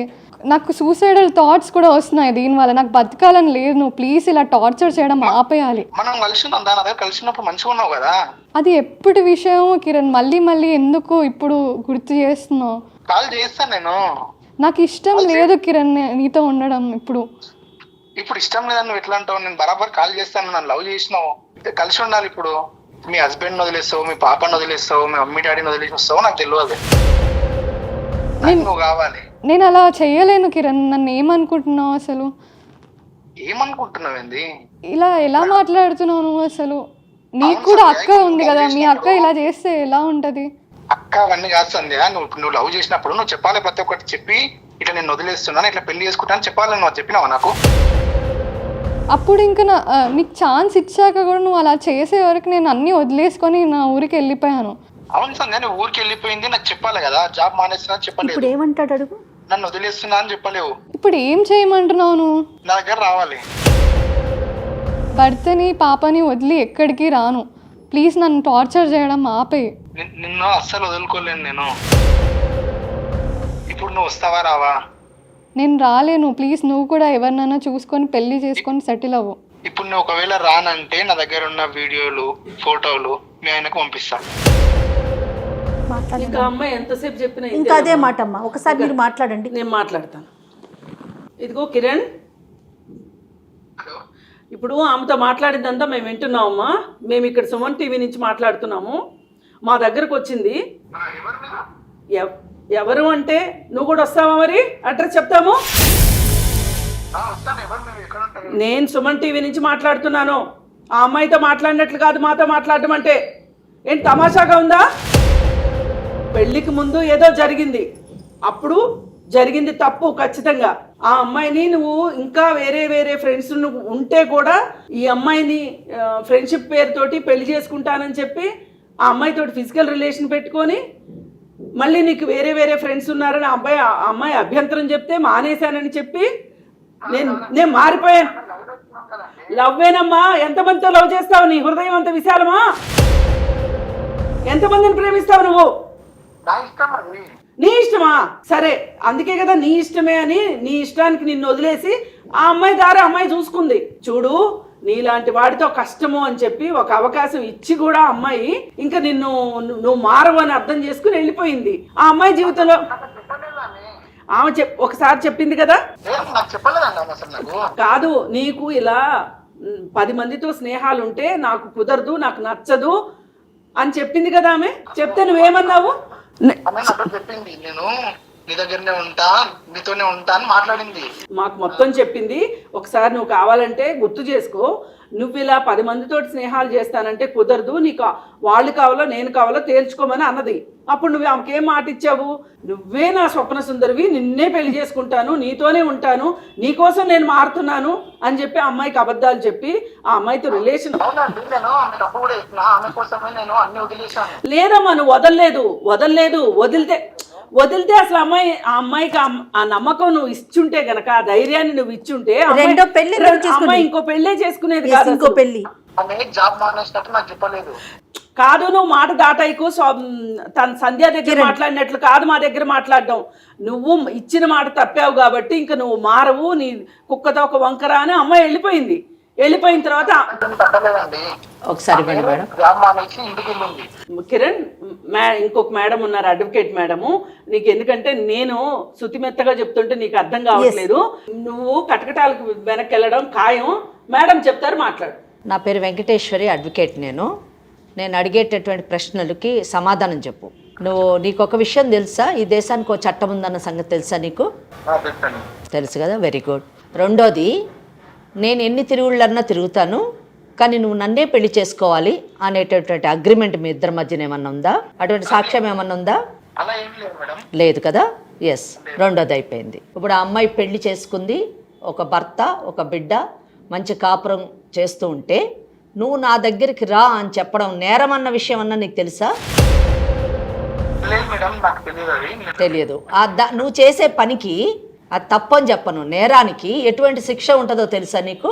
నాకు సూసైడల్ థాట్స్ కూడా వస్తున్నాయి దీనివల్ల. నాకు బతకాలని లేదు, నువ్వు ప్లీజ్ ఇలా టార్చర్ చేయడం ఆపేయాలి. మనం కలిసి ఉన్నాం, దాని దగ్గర కలిసినప్పుడు మంచిగా ఉన్నావు కదా. అది ఎప్పటి విషయం కిరణ్, మళ్ళీ మళ్ళీ ఎందుకు ఇప్పుడు గుర్తు చేస్తున్నావు? కాల్ చేస్తాను నేను. నాకు ఇష్టం లేదు కిరణ్ నీతో ఉండడం ఇప్పుడు. ఇష్టం లేదని నువ్వు ఎట్లా అంటావు? నేను బరాబర్ కాల్ చేస్తాను, నన్ను లవ్ చేసినావు, కలిసి ఉండాలి. ఇప్పుడు మీ హస్బెండ్ వదిలేస్తావు, మీ పాపను వదిలేస్తావు, మీ మమ్మీ డాడీని వదిలేస్తావు, నాకు తెలియదు. నువ్వు కావాలి. నేను అలా చెయ్యలేను కిరణ్, నన్ను ఏమనుకుంటున్నావు అసలు? ఏమనుకుంటున్నావు? ఇలా ఎలా మాట్లాడుతున్నావు నువ్వు అసలు? నీకు కూడా అక్క ఉంది కదా, మీ అక్క ఇలా చేస్తే ఎలా ఉంటది? అక్క అవన్నీ కాదు సంధ్య, నువ్వు లవ్ చేసినప్పుడు నువ్వు చెప్పాలి, ప్రతి ఒక్కటి చెప్పి ఇట్లా నేను వదిలేస్తున్నాను, ఇట్లా పెళ్లి చేసుకుంటాను చెప్పాలి. నువ్వు చెప్పినావా నాకు? అప్పుడు ఇంకా నీకు ఛాన్స్ ఇచ్చాక కూడా నువ్వు అలా చేసే వరకు నేను అన్ని వదిలేసుకొని నా ఊరికి వెళ్ళిపోయాను. అవును సంధ్య, నువ్వు ఊరికి వెళ్ళిపోయింది నాకు చెప్పాలి కదా, జాబ్ మానేస్తున్నా చెప్పలేదు. ఇప్పుడు ఏమంటాడు అడుగు? నన్ను వదిలేస్తున్నా అని చెప్పలేవు. ఇప్పుడు ఏం చేయమంటున్నావు నువ్వు? నా దగ్గర రావాలి. భర్తని పాపని వదిలి ఎక్కడికి రాను, ప్లీజ్ నన్ను టార్చర్ చేయడం ఆపే. నిన్ను అస్సలు వదులుకోలేను నేను. ఇప్పుడు నువ్వు వస్తావా రావా? నేను రాలేను, ప్లీజ్ నువ్వు కూడా ఎవరినైనా చూసుకొని పెళ్లి చేసుకొని సెటిల్ అవ్వు. ఇప్పుడు నువ్వు ఒకవేళ రానంటే నా దగ్గర ఉన్న వీడియోలు ఫోటోలు మీ ఆయనకు పంపిస్తా. ఇంకా అమ్మాయి ఎంతసేపు చెప్పినా ఇంకా అదే మాట అమ్మా, ఒకసారి మీరు మాట్లాడండి. నేను మాట్లాడతాను. ఇదిగో కిరణ్, ఇప్పుడు ఆమెతో మాట్లాడిందంతా మేము వింటున్నామమ్మా. మేము ఇక్కడ సుమన్ టీవీ నుంచి మాట్లాడుతున్నాము. మా దగ్గరకు వచ్చింది. ఎవరు అంటే నువ్వు కూడా వస్తావా? మరి అడ్రస్ చెప్తాము. నేను సుమన్ టీవీ నుంచి మాట్లాడుతున్నాను. ఆ అమ్మాయితో మాట్లాడినట్లు కాదు మాతో మాట్లాడడం అంటే. ఏంటి తమాషాగా ఉందా? పెళ్ళికి ముందు ఏదో జరిగింది, అప్పుడు జరిగింది తప్పు ఖచ్చితంగా. ఆ అమ్మాయిని నువ్వు ఇంకా వేరే వేరే ఫ్రెండ్స్ నువ్వు ఉంటే కూడా ఈ అమ్మాయిని ఫ్రెండ్షిప్ పేరుతోటి పెళ్లి చేసుకుంటానని చెప్పి ఆ అమ్మాయితోటి ఫిజికల్ రిలేషన్ పెట్టుకొని మళ్ళీ నీకు వేరే వేరే ఫ్రెండ్స్ ఉన్నారని ఆ అమ్మాయి అభ్యంతరం చెప్తే మానేశానని చెప్పి నేను మారిపోయాను. లవ్వేనమ్మా, ఎంతమందితో లవ్ చేస్తావు? నీ హృదయం అంత విశాలమా? ఎంతమందిని ప్రేమిస్తావు నువ్వు? నా ఇష్టం అది. నీ ఇష్టమా? సరే, అందుకే కదా నీ ఇష్టమే అని నీ ఇష్టానికి నిన్ను వదిలేసి ఆ అమ్మాయి దారి అమ్మాయి చూసుకుంది. చూడు, నీలాంటి వాడితో కష్టము అని చెప్పి ఒక అవకాశం ఇచ్చి కూడా అమ్మాయి ఇంకా నువ్వు మారవు అని అర్థం చేసుకుని వెళ్ళిపోయింది. ఆ అమ్మాయి జీవితంలో ఆమె ఒకసారి చెప్పింది కదా, నాకు చెప్పలేదండి ఆమె అసలు. నాకు కాదు, నీకు ఇలా 10 మందితో స్నేహాలు ఉంటే నాకు కుదరదు, నాకు నచ్చదు అని చెప్పింది కదా ఆమె. చెప్తే నువ్వేమన్నావు? ఆమె నాతో చెప్పింది, నేను నీ దగ్గరనే ఉంటా, నీతోనే ఉంటా అని మాట్లాడింది. మాకు మొత్తం చెప్పింది. ఒకసారి నువ్వు కావాలంటే గుర్తు చేసుకో. నువ్వు ఇలా 10 మందితో స్నేహాలు చేస్తానంటే కుదరదు, నీకు వాళ్ళు కావాలో నేను కావాలో తేల్చుకోమని అన్నది. అప్పుడు నువ్వు ఆమెకేం మాట ఇచ్చావు? నువ్వే నా స్వప్న సుందరివి, నిన్నే పెళ్లి చేసుకుంటాను, నీతోనే ఉంటాను, నీకోసం నేను మారుతున్నాను అని చెప్పి అమ్మాయికి అబద్ధాలు చెప్పి ఆ అమ్మాయితో రిలేషన్. అవునండి, నేను ఆమె తప్పు కూడా ఇస్తున్నా, ఆమె కోసమే నేను అన్ని వదిలేశాను. లేదమ్మా, నువ్వు వదలలేదు. వదిలితే అసలు ఆ అమ్మాయికి ఆ నమ్మకం నువ్వు ఇచ్చుంటే గనక, ఆ ధైర్యాన్ని నువ్వు ఇచ్చుంటే రెండో పెళ్లి అమ్మాయి ఇంకో పెళ్ళే చేసుకునేది కాదు. ఇంకో పెళ్లి ఆమె జాబ్ మానేసినట్టు నాకు చెప్పలేదు. కాదు, నువ్వు మాట దాటాయికు. తన సంధ్య దగ్గర మాట్లాడినట్లు కాదు మా దగ్గర మాట్లాడడం. నువ్వు ఇచ్చిన మాట తప్పావు కాబట్టి ఇంకా నువ్వు మారవు, నీ కుక్కతో ఒక వంకర అని అమ్మాయి వెళ్ళిపోయిన తర్వాత ఒకసారి జాబ్ మానేసి ఇంటికి వెళ్ళింది. కిరణ్, ఇంకొక మేడం ఉన్నారు, అడ్వకేట్ మేడము. నీకు ఎందుకంటే నేను శుతిమెత్తగా చెప్తుంటే నీకు అర్థం కావట్లేదు. నువ్వు కటకటాలకు వెనక్కి వెళ్ళడం ఖాయం. మేడం చెప్తారు, మాట్లాడు. నా పేరు వెంకటేశ్వరి, అడ్వకేట్. నేను అడిగేటటువంటి ప్రశ్నలకి సమాధానం చెప్పు. నీకు ఒక విషయం తెలుసా? ఈ దేశానికి ఒక చట్టం ఉందన్న సంగతి తెలుసా నీకు? తెలుసు కదా, వెరీ గుడ్. రెండోది, నేను ఎన్ని తిరుగుళ్ళన్నా తిరుగుతాను, కానీ నువ్వు నన్నే పెళ్లి చేసుకోవాలి అనేటటువంటి అగ్రిమెంట్ మీ ఇద్దరి మధ్యన ఏమన్నా ఉందా? అటువంటి సాక్ష్యం ఏమన్నా ఉందా? లేదు కదా. ఎస్, రెండోది అయిపోయింది. ఇప్పుడు ఆ అమ్మాయి పెళ్లి చేసుకుంది, ఒక భర్త, ఒక బిడ్డ, మంచి కాపురం చేస్తూ ఉంటే నువ్వు నా దగ్గరికి రా అని చెప్పడం నేరం అన్న విషయం అన్నా నీకు తెలుసా? తెలియదు. నువ్వు చేసే పనికి అది తప్పని చెప్పను, నేరానికి ఎటువంటి శిక్ష ఉంటుందో తెలుసా నీకు?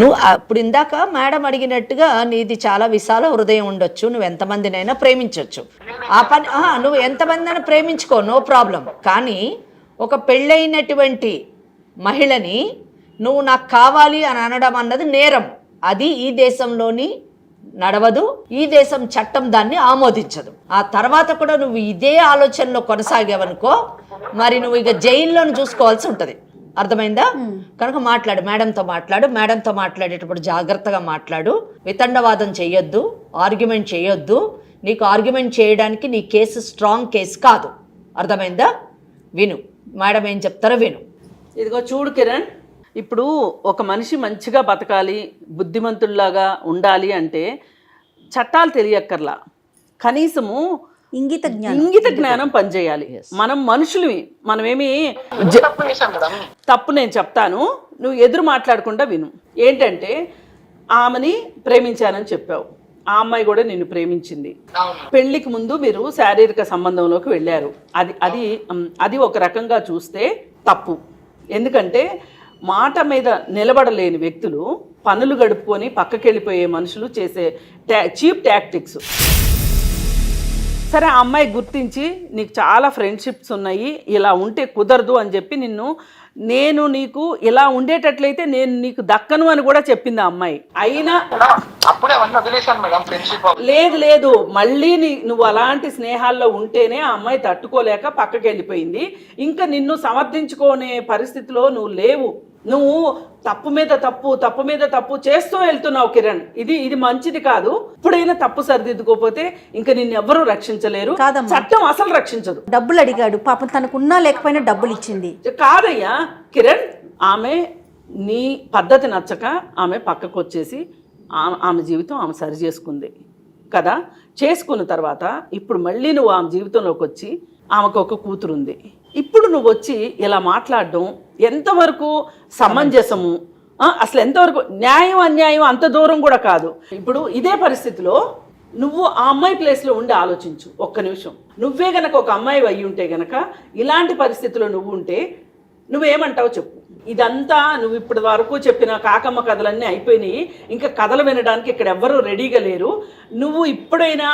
నువ్వు అప్పుడు ఇందాక మేడం అడిగినట్టుగా నీది చాలా విశాల హృదయం ఉండొచ్చు, నువ్వు ఎంతమందినైనా ప్రేమించవచ్చు. ఆ పని నువ్వు ఎంతమందినైనా ప్రేమించుకో, నో ప్రాబ్లం. కానీ ఒక పెళ్ళైనటువంటి మహిళని నువ్వు నాకు కావాలి అని అనడం అన్నది నేరం. అది ఈ దేశంలోని నడవదు, ఈ దేశం చట్టం దాన్ని ఆమోదించదు. ఆ తర్వాత కూడా నువ్వు ఇదే ఆలోచనలో కొనసాగావనుకో, మరి నువ్వు ఇక జైల్లోని చూసుకోవాల్సి ఉంటుంది. అర్థమైందా? కనుక మేడంతో మాట్లాడేటప్పుడు జాగ్రత్తగా మాట్లాడు. వితండవాదం చెయ్యొద్దు, ఆర్గ్యుమెంట్ చేయొద్దు. నీకు ఆర్గ్యుమెంట్ చేయడానికి నీ కేసు స్ట్రాంగ్ కేసు కాదు. అర్థమైందా? విను, మేడం ఏం చెప్తారో విను. ఇదిగో చూడు కిరణ్, ఇప్పుడు ఒక మనిషి మంచిగా బతకాలి, బుద్ధిమంతుల్లాగా ఉండాలి అంటే చట్టాలు తెలియక్కర్లా, కనీసము ఇంగిత జ్ఞానం పనిచేయాలి. మనం మనుషులవి, మనమేమి తప్పు నేను చెప్తాను, నువ్వు ఎదురు మాట్లాడకుండా విను. ఏంటంటే ఆమెని ప్రేమించానని చెప్పావు, ఆ అమ్మాయి కూడా నిన్ను ప్రేమించింది. పెళ్లికి ముందు మీరు శారీరక సంబంధంలోకి వెళ్ళారు. అది ఒక రకంగా చూస్తే తప్పు. ఎందుకంటే మాట మీద నిలబడలేని వ్యక్తులు, పనులు గడుపుకొని పక్కకెళ్ళిపోయే మనుషులు చేసే చీప్ టాక్టిక్స్. సరే, ఆ అమ్మాయి గుర్తించి నీకు చాలా ఫ్రెండ్షిప్స్ ఉన్నాయి, ఇలా ఉంటే కుదరదు అని చెప్పి నేను నీకు ఇలా ఉండేటట్లయితే నేను నీకు దక్కను అని కూడా చెప్పింది ఆ అమ్మాయి. అయినా లేదు, మళ్ళీ నువ్వు అలాంటి స్నేహాల్లో ఉంటేనే ఆ అమ్మాయి తట్టుకోలేక పక్కకి వెళ్ళిపోయింది. ఇంకా నిన్ను సమర్థించుకునే పరిస్థితిలో నువ్వు లేవు. నువ్వు తప్పు మీద తప్పు చేస్తూ వెళ్తున్నావు కిరణ్. ఇది మంచిది కాదు. ఇప్పుడైనా తప్పు సరిదిద్దుకోపోతే ఇంకా నిన్ను ఎవ్వరూ రక్షించలేరు, చట్టం అసలు రక్షించదు. డబ్బులు అడిగాడు పాపం, తనకున్నా లేకపోయినా డబ్బులు ఇచ్చింది. కాదయ్యా కిరణ్, ఆమె నీ పద్ధతి నచ్చక ఆమె పక్కకు వచ్చేసి ఆమె జీవితం ఆమె సరి చేసుకుంది కదా. చేసుకున్న తర్వాత ఇప్పుడు మళ్ళీ నువ్వు ఆమె జీవితంలోకి వచ్చి ఆమెకు ఒక కూతురుంది. ఇప్పుడు నువ్వు వచ్చి ఇలా మాట్లాడడం ఎంతవరకు సమంజసము? అసలు ఎంతవరకు న్యాయం అన్యాయం అంత దూరం కూడా కాదు. ఇప్పుడు ఇదే పరిస్థితిలో నువ్వు ఆ అమ్మాయి ప్లేస్లో ఉండి ఆలోచించు ఒక్క నిమిషం. నువ్వే గనక ఒక అమ్మాయి అయ్యి ఉంటే గనక ఇలాంటి పరిస్థితిలో నువ్వు ఉంటే నువ్వేమంటావు చెప్పు. ఇదంతా నువ్వు ఇప్పటి వరకు చెప్పిన కాకమ్మ కథలన్నీ అయిపోయినాయి. ఇంకా కథలు వినడానికి ఇక్కడ ఎవ్వరూ రెడీగా లేరు. నువ్వు ఇప్పుడైనా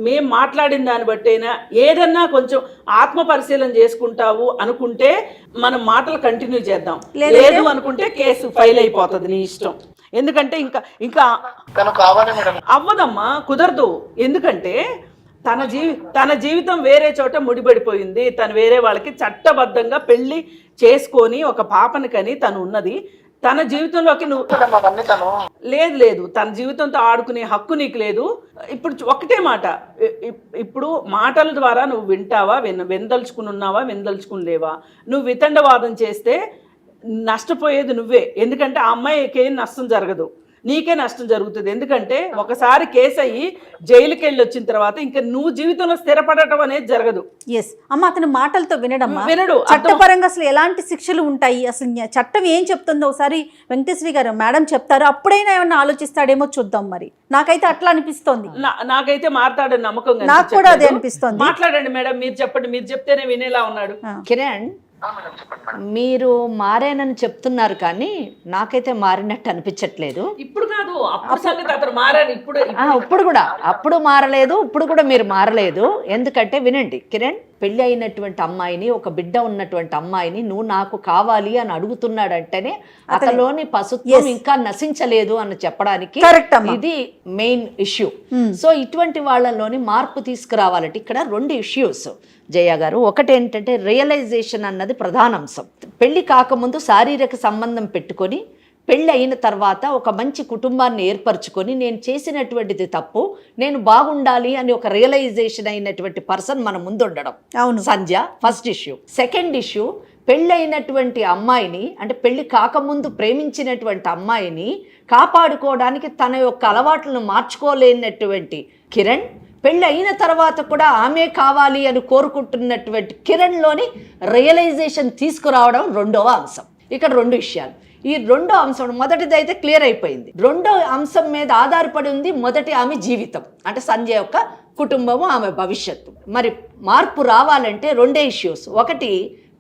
మేము మాట్లాడిన దాన్ని బట్టైనా ఏదన్నా కొంచెం ఆత్మ పరిశీలన చేసుకుంటావు అనుకుంటే మనం మాటలు కంటిన్యూ చేద్దాం. లేదు అనుకుంటే కేసు ఫైల్ అయిపోతుంది, నీ ఇష్టం. ఎందుకంటే ఇంకా కావాలి మేడం. అవ్వదమ్మా, కుదరదు. ఎందుకంటే తన జీవితం వేరే చోట ముడిపడిపోయింది. తను వేరే వాళ్ళకి చట్టబద్ధంగా పెళ్లి చేసుకొని ఒక పాపని కని తను ఉన్నది. తన జీవితంలోకి లేదు తన జీవితంతో ఆడుకునే హక్కు నీకు లేదు. ఇప్పుడు ఒకటే మాట, ఇప్పుడు మాటల ద్వారా నువ్వు వింటావా, వినదలుచుకుని ఉన్నావా, వినదలుచుకుని లేవా. నువ్వు వితండవాదం చేస్తే నష్టపోయేది నువ్వే. ఎందుకంటే ఆ అమ్మాయికి ఏం నష్టం జరగదు, నీకే నష్టం జరుగుతుంది. ఎందుకంటే ఒకసారి కేసు అయ్యి జైలుకి వెళ్ళి వచ్చిన తర్వాత ఇంకా నువ్వు జీవితంలో స్థిరపడటం అనేది జరగదు. ఎస్ అమ్మ, అతని మాటలతో వినడు. చట్టపరంగా అసలు ఎలాంటి శిక్షలు ఉంటాయి, అసలు చట్టం ఏం చెప్తుందో ఒకసారి వెంకటేశ్వరి గారు మేడం చెప్తారు, అప్పుడైనా ఏమన్నా ఆలోచిస్తాడేమో చూద్దాం. మరి నాకైతే అట్లా అనిపిస్తోంది. నాకైతే మాట్లాడని నమ్మకం, నాకు కూడా అదే అనిపిస్తుంది. మాట్లాడండి మేడం, మీరు చెప్పండి, మీరు చెప్తేనే వినేలా ఉన్నాడు. కిరణ్, మీరు మారేనని చెప్తున్నారు కానీ నాకైతే మారినట్టు అనిపించట్లేదు. ఇప్పుడు కాదు, అప్పుడు సంగతి అతను మారారు. ఇప్పుడు కూడా అప్పుడు మారలేదు, ఇప్పుడు కూడా మీరు మారలేదు. ఎందుకంటే వినండి కిరణ్, పెళ్లి అయినటువంటి అమ్మాయిని, ఒక బిడ్డ ఉన్నటువంటి అమ్మాయిని నువ్వు నాకు కావాలి అని అడుగుతున్నాడంటేనే అతనిలోని పశుత్వం ఇంకా నశించలేదు అని చెప్పడానికి ఇది మెయిన్ ఇష్యూ. సో ఇటువంటి వాళ్ళలోని మార్పు తీసుకురావాలంటే ఇక్కడ 2 ఇష్యూస్ జయ గారు. ఒకటి ఏంటంటే రియలైజేషన్ అన్నది ప్రధాన అంశం. పెళ్లి కాకముందు శారీరక సంబంధం పెట్టుకొని పెళ్ళి అయిన తర్వాత ఒక మంచి కుటుంబాన్ని ఏర్పరచుకొని నేను చేసినటువంటిది తప్పు, నేను బాగుండాలి అని ఒక రియలైజేషన్ అయినటువంటి పర్సన్ మన ముందు ఉండడం. అవును సంధ్య, ఫస్ట్ ఇష్యూ. సెకండ్ ఇష్యూ, పెళ్ళైనటువంటి అమ్మాయిని, అంటే పెళ్లి కాకముందు ప్రేమించినటువంటి అమ్మాయిని కాపాడుకోవడానికి తన యొక్క అలవాట్లను మార్చుకోలేనటువంటి కిరణ్, పెళ్ళి అయిన తర్వాత కూడా ఆమె కావాలి అని కోరుకుంటున్నటువంటి కిరణ్లోని రియలైజేషన్ తీసుకురావడం రెండవ అంశం. ఇక్కడ 2 విషయాలు. ఈ 2వ అంశం, మొదటిది అయితే క్లియర్ అయిపోయింది. 2వ అంశం మీద ఆధారపడి ఉంది మొదటి ఆమె జీవితం, అంటే సంజయ్ యొక్క కుటుంబము, ఆమె భవిష్యత్తు. మరి మార్పు రావాలంటే 2 ఇష్యూస్. ఒకటి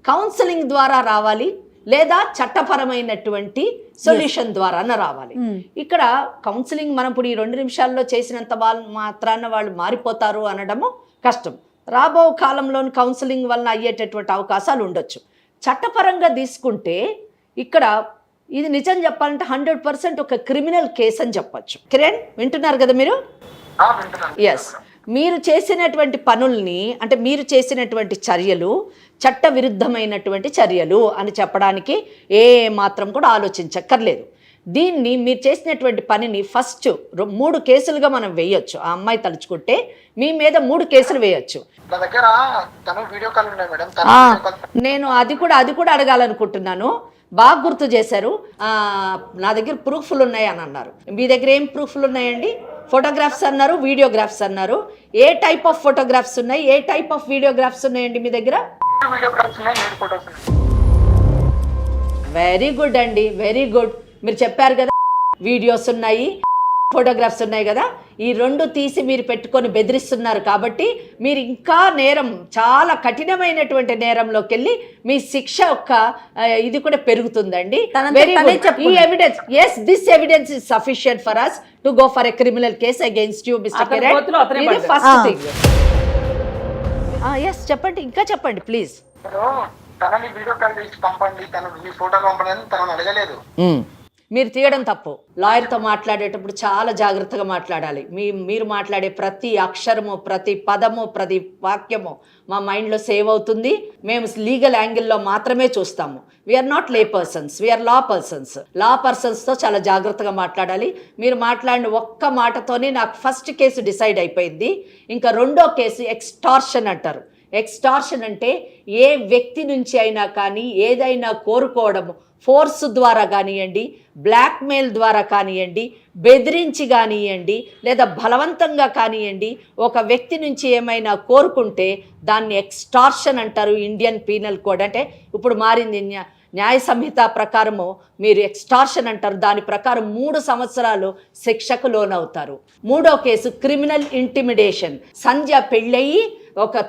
కౌన్సిలింగ్ ద్వారా రావాలి, లేదా చట్టపరమైనటువంటి సొల్యూషన్ ద్వారా రావాలి. ఇక్కడ కౌన్సిలింగ్ మనం ఇప్పుడు ఈ 2 నిమిషాల్లో చేసినంత మాత్రాన వాళ్ళు మారిపోతారు అనడము కష్టం. రాబో కాలంలోని కౌన్సిలింగ్ వలన అయ్యేటటువంటి అవకాశాలు ఉండొచ్చు. చట్టపరంగా తీసుకుంటే ఇక్కడ ఇది నిజం చెప్పాలంటే 100% ఒక క్రిమినల్ కేసు అని చెప్పచ్చు. కిరణ్, వింటున్నారు కదా మీరు? ఎస్, మీరు చేసినటువంటి పనుల్ని, అంటే మీరు చేసినటువంటి చర్యలు చట్ట విరుద్ధమైనటువంటి చర్యలు అని చెప్పడానికి ఏ మాత్రం కూడా ఆలోచించక్కర్లేదు. దీన్ని మీరు చేసినటువంటి పనిని ఫస్ట్ 3 కేసులుగా మనం వేయొచ్చు. ఆ అమ్మాయి తలుచుకుంటే మీ మీద 3 కేసులు వేయొచ్చు. నేను అది కూడా అడగాలనుకుంటున్నాను. బాగా గుర్తు చేశారు. నా దగ్గర ప్రూఫ్లు ఉన్నాయి అని అన్నారు. మీ దగ్గర ఏం ప్రూఫ్లు ఉన్నాయండి? ఫోటోగ్రాఫ్స్ అన్నారు, వీడియోగ్రాఫ్స్ అన్నారు. ఏ టైప్ ఆఫ్ ఫోటోగ్రాఫ్స్ ఉన్నాయి, ఏ టైప్ ఆఫ్ వీడియోగ్రాఫ్స్ ఉన్నాయండి మీ దగ్గర? వెరీ గుడ్ అండి, వెరీ గుడ్. మీరు చెప్పారు కదా వీడియోస్ ఉన్నాయి, ఫోటోగ్రాఫ్స్ ఉన్నాయి కదా. ఈ 2 తీసి మీరు పెట్టుకొని బెదిరిస్తున్నారు కాబట్టి మీరు ఇంకా నేరం, చాలా కఠినమైనటువంటి నేరంలోకి వెళ్ళి మీ శిక్ష యొక్క ఇది కూడా పెరుగుతుందండి. Very good. ఈ evidence, yes, this evidence is sufficient for us to go for a criminal case against you, Mr. Kiran. ఇది ఫస్ట్ థింగ్. yes, చెప్పండి, ఇంకా చెప్పండి ప్లీజ్. తనని వీడియో కాల్ చేసి పంపండి, తను మీ ఫోటో పంపండి తనని అడగలేదు. మీరు తీయడం తప్పు. లాయర్తో మాట్లాడేటప్పుడు చాలా జాగ్రత్తగా మాట్లాడాలి. మీరు మాట్లాడే ప్రతి అక్షరము, ప్రతి పదము, ప్రతి వాక్యము మా మైండ్లో సేవ్ అవుతుంది. మేము లీగల్ యాంగిల్లో మాత్రమే చూస్తాము. వీఆర్ నాట్ లే పర్సన్స్, వీఆర్ లా పర్సన్స్. లా పర్సన్స్తో చాలా జాగ్రత్తగా మాట్లాడాలి. మీరు మాట్లాడిన ఒక్క మాటతోనే నాకు ఫస్ట్ కేసు డిసైడ్ అయిపోయింది. ఇంకా 2వ కేసు ఎక్స్టార్షన్ అంటారు. ఎక్స్టార్షన్ అంటే ఏ వ్యక్తి నుంచి అయినా కానీ ఏదైనా కోరుకోవడము, ఫోర్స్ ద్వారా కానివ్వండి, బ్లాక్మెయిల్ ద్వారా కానివ్వండి, బెదిరించి కానివ్వండి, లేదా బలవంతంగా కానివ్వండి, ఒక వ్యక్తి నుంచి ఏమైనా కోరుకుంటే దాన్ని ఎక్స్టార్షన్ అంటారు. ఇండియన్ పీనల్ కోడ్ అంటే ఇప్పుడు మారింది, న్యాయ సంహిత ప్రకారము మీరు ఎక్స్టార్షన్ అంటారు. దాని ప్రకారం 3 సంవత్సరాలు శిక్షకు లోనవుతారు. 3వ కేసు క్రిమినల్ ఇంటిమిడేషన్. సంధ్య పెళ్ళయి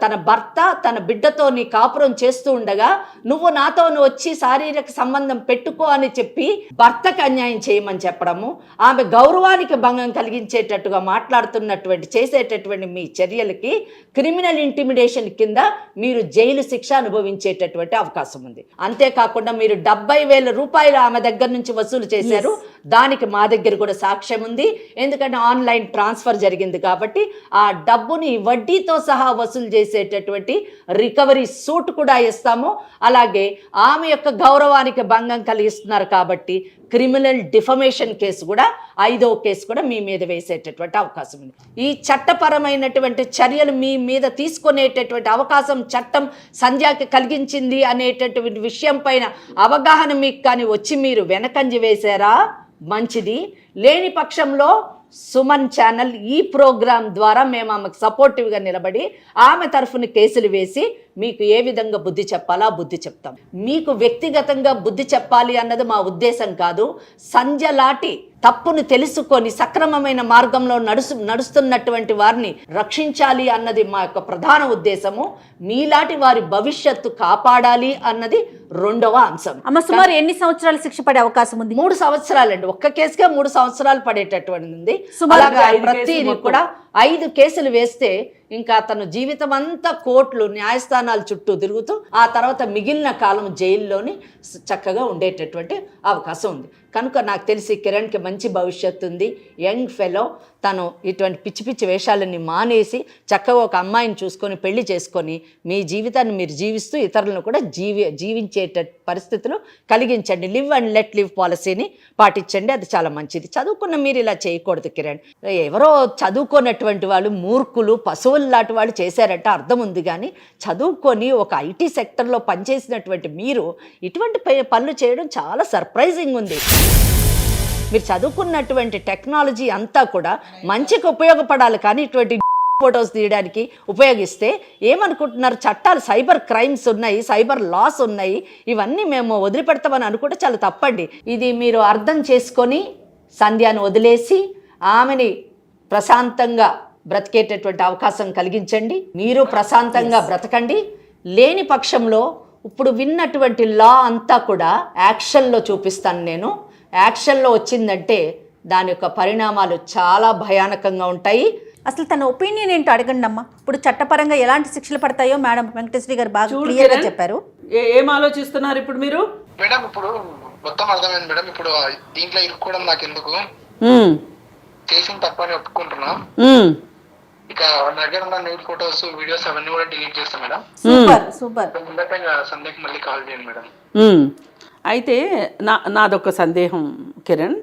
తన భర్త తన బిడ్డతో నీ కాపురం చేస్తూ ఉండగా నువ్వు నాతో వచ్చి శారీరక సంబంధం పెట్టుకో అని చెప్పి భర్తకు అన్యాయం చేయమని చెప్పడము, ఆమె గౌరవానికి భంగం కలిగించేటట్టుగా మాట్లాడుతున్నటువంటి చేసేటటువంటి మీ చర్యలకి క్రిమినల్ ఇంటిమిడేషన్ కింద మీరు జైలు శిక్ష అనుభవించేటటువంటి అవకాశం ఉంది. అంతేకాకుండా మీరు 70,000 రూపాయలు ఆమె దగ్గర నుంచి వసూలు చేశారు. దానికి మా దగ్గర కూడా సాక్ష్యం ఉంది. ఎందుకంటే ఆన్లైన్ ట్రాన్స్ఫర్ జరిగింది కాబట్టి ఆ డబ్బుని వడ్డీతో సహా వసూలు చేసేటటువంటి రికవరీ సూట్ కూడా ఇస్తాము. అలాగే ఆమె యొక్క గౌరవానికి భంగం కలిగిస్తున్నారు కాబట్టి క్రిమినల్ డిఫమేషన్ కేసు కూడా 5వ కేసు కూడా మీ మీద వేసేటటువంటి అవకాశం ఉంది. ఈ చట్టపరమైనటువంటి చర్యలు మీ మీద తీసుకునేటటువంటి అవకాశం చట్టం సంధ్యకి కలిగించింది అనేటటువంటి విషయం పైన అవగాహన మీకు కానీ వచ్చి మీరు వెనకంజి వేశారా మంచిది. లేని పక్షంలో సుమన్ ఛానల్ ఈ ప్రోగ్రాం ద్వారా మేము ఆమెకు సపోర్టివ్గా నిలబడి ఆమె తరఫున కేసులు వేసి మీకు ఏ విధంగా బుద్ధి చెప్పాలో బుద్ధి చెప్తాం. మీకు వ్యక్తిగతంగా బుద్ధి చెప్పాలి అన్నది మా ఉద్దేశం కాదు. సంధ్య లాంటి తప్పును తెలుసుకొని సక్రమమైన మార్గంలో నడుస్తున్నటువంటి వారిని రక్షించాలి అన్నది మా యొక్క ప్రధాన ఉద్దేశము. మీలాంటి వారి భవిష్యత్తు కాపాడాలి అన్నది 2వ అంశం. అమ్మ, సుమారు ఎన్ని సంవత్సరాలు శిక్ష పడే అవకాశం ఉంది? 3 సంవత్సరాలండి. ఒక్క కేసుకే 3 సంవత్సరాలు పడేటటువంటిది ఉంది. సుమారుగా ప్రతిదీ కూడా 5 కేసులు వేస్తే ఇంకా అతను జీవితం అంతా కోర్టులు న్యాయస్థానాల చుట్టూ తిరుగుతూ ఆ తర్వాత మిగిలిన కాలం జైల్లోని చక్కగా ఉండేటటువంటి అవకాశం ఉంది. కనుక నాకు తెలిసి కిరణ్కి మంచి భవిష్యత్తు ఉంది. యంగ్ ఫెలో, తను ఇటువంటి పిచ్చి పిచ్చి వేషాలన్నీ మానేసి చక్కగా ఒక అమ్మాయిని చూసుకొని పెళ్లి చేసుకొని మీ జీవితాన్ని మీరు జీవిస్తూ ఇతరులను కూడా జీవించేట పరిస్థితులు కలిగించండి. లివ్ అండ్ లెట్ లివ్ పాలసీని పాటించండి. అది చాలా మంచిది. చదువుకున్న మీరు ఇలా చేయకూడదు కిరణ్. ఎవరో చదువుకోనటువంటి వాళ్ళు మూర్ఖులు పశువులు లాంటి వాళ్ళు చేశారంటే అర్థం ఉంది. కానీ చదువుకొని ఒక ఐటీ సెక్టర్లో పనిచేసినటువంటి మీరు ఇటువంటి పనులు చేయడం చాలా సర్ప్రైజింగ్ ఉంది. మీరు చదువుకున్నటువంటి టెక్నాలజీ అంతా కూడా మంచికి ఉపయోగపడాలి, కానీ ఇటువంటి ఫొటోస్ తీయడానికి ఉపయోగిస్తే ఏమనుకుంటున్నారు? చట్టాలు, సైబర్ క్రైమ్స్ ఉన్నాయి, సైబర్ లాస్ ఉన్నాయి, ఇవన్నీ మేము వదిలిపెడతామని అనుకుంటే చాలా తప్పండి. ఇది మీరు అర్థం చేసుకొని సంధ్యను వదిలేసి ఆమెని ప్రశాంతంగా బ్రతికేటటువంటి అవకాశం కలిగించండి. మీరు ప్రశాంతంగా బ్రతకండి. లేని పక్షంలో ఇప్పుడు విన్నటువంటి లా అంతా కూడా యాక్షన్లో చూపిస్తాను నేను. యాక్షన్లో వచ్చిందంటే దాని యొక్క పరిణామాలు చాలా భయానకంగా ఉంటాయి. అసలు తన ఒపీనియన్ ఏంటో అడగండి అమ్మా. ఇప్పుడు చట్టపరంగా ఎలాంటి శిక్షలు పడతాయో మేడం వెంకటేశ్వరి గారు బాగా క్లియర్గా చెప్పారు. ఏం ఆలోచిస్తున్నారు ఇప్పుడు మీరు? మేడం ఇప్పుడు మొత్తం అర్థమైంది మేడం. ఇప్పుడు దీంట్లో ఇరుక్కోవడం నాకు ఎందుకు, చేసిన తప్పని ఒప్పుకుంటున్నా. ఇక వాళ్ళ దగ్గర ఉన్న న్యూడ్ ఫొటోస్, వీడియోస్ అవన్నీ కూడా డిలీట్ చేస్తాం మేడం. Super super. సందేహం మళ్ళీ కాల్ చేయండి మేడం. అయితే నాదొక సందేహం కిరణ్,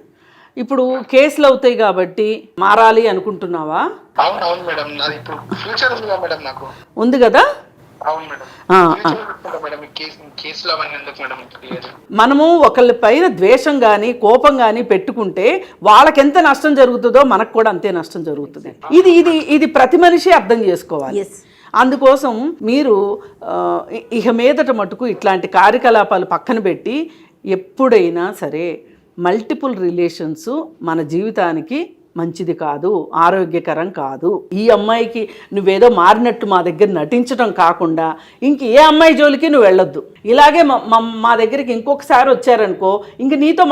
ఇప్పుడు కేసులు అవుతాయి కాబట్టి మారాలి అనుకుంటున్నావా? అవును అవును మేడం. నాది ఇప్పుడు ఫ్యూచర్ ఉంది మేడం, నాకు ఉంది కదా. అవును మేడం. మేడం కేసులు అవన్నీ ఎందుకు మేడం? మనము ఒకళ్ళ పైన ద్వేషం కానీ కోపం కానీ పెట్టుకుంటే వాళ్ళకి ఎంత నష్టం జరుగుతుందో మనకు కూడా అంతే నష్టం జరుగుతుంది. ఇది ఇది ఇది ప్రతి మనిషి అర్థం చేసుకోవాలి. అందుకోసం మీరు ఇక మీదట మటుకు ఇట్లాంటి కార్యకలాపాలు పక్కన పెట్టి ఎప్పుడైనా సరే మల్టిపుల్ రిలేషన్స్ మన జీవితానికి మంచిది కాదు, ఆరోగ్యకరం కాదు. ఈ అమ్మాయికి నువ్వేదో మారినట్టు మా దగ్గర నటించడం కాకుండా ఇంక ఏ అమ్మాయి జోలికి నువ్వు వెళ్ళొద్దు. ఇలాగే మా దగ్గరికి ఇంకొకసారి వచ్చారనుకో, ఇంక నీతో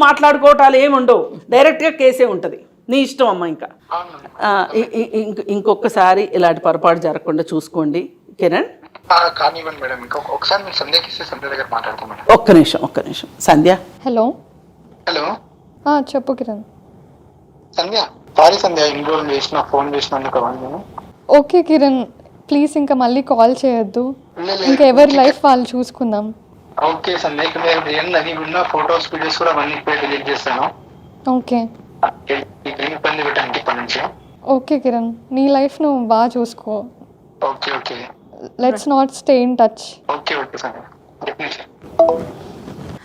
మాట్లాడుకోవటాలు ఏమి ఉండవు, డైరెక్ట్గా కేసే ఉంటుంది. నీ ఇష్టం అమ్మ. ఇంకా ఇంకొకసారి ఇలాంటి పొరపాటు జరగకుండా చూసుకోండి కిరణ్. ఒక్క నిమిషం సంధ్య. హలో హలో చెప్పు కిరణ్. సంధ్య, సారీ సంధ్య, ఇన్రోల్ చేసిన ఫోన్ చేసినందుకు. ఓకే కిరణ్, ప్లీజ్ ఇంకా మళ్ళీ కాల్ చేయొద్దు. ఇంకా ఎవరి లైఫ్ వాళ్ళు చూసుకుందాం. ఓకే సంధ్య, ఉన్న ఫొటోస్ వీడియోస్ కూడా అవన్నీ డిలీట్ చేస్తాను. ఓకే ఇబ్బంది పెట్టడానికి ఇప్పటి నుంచి. ఓకే కిరణ్, నీ లైఫ్ నువ్వు బాగా చూసుకో. Okay okay, let's not stay in touch. Okay okay Sandhya.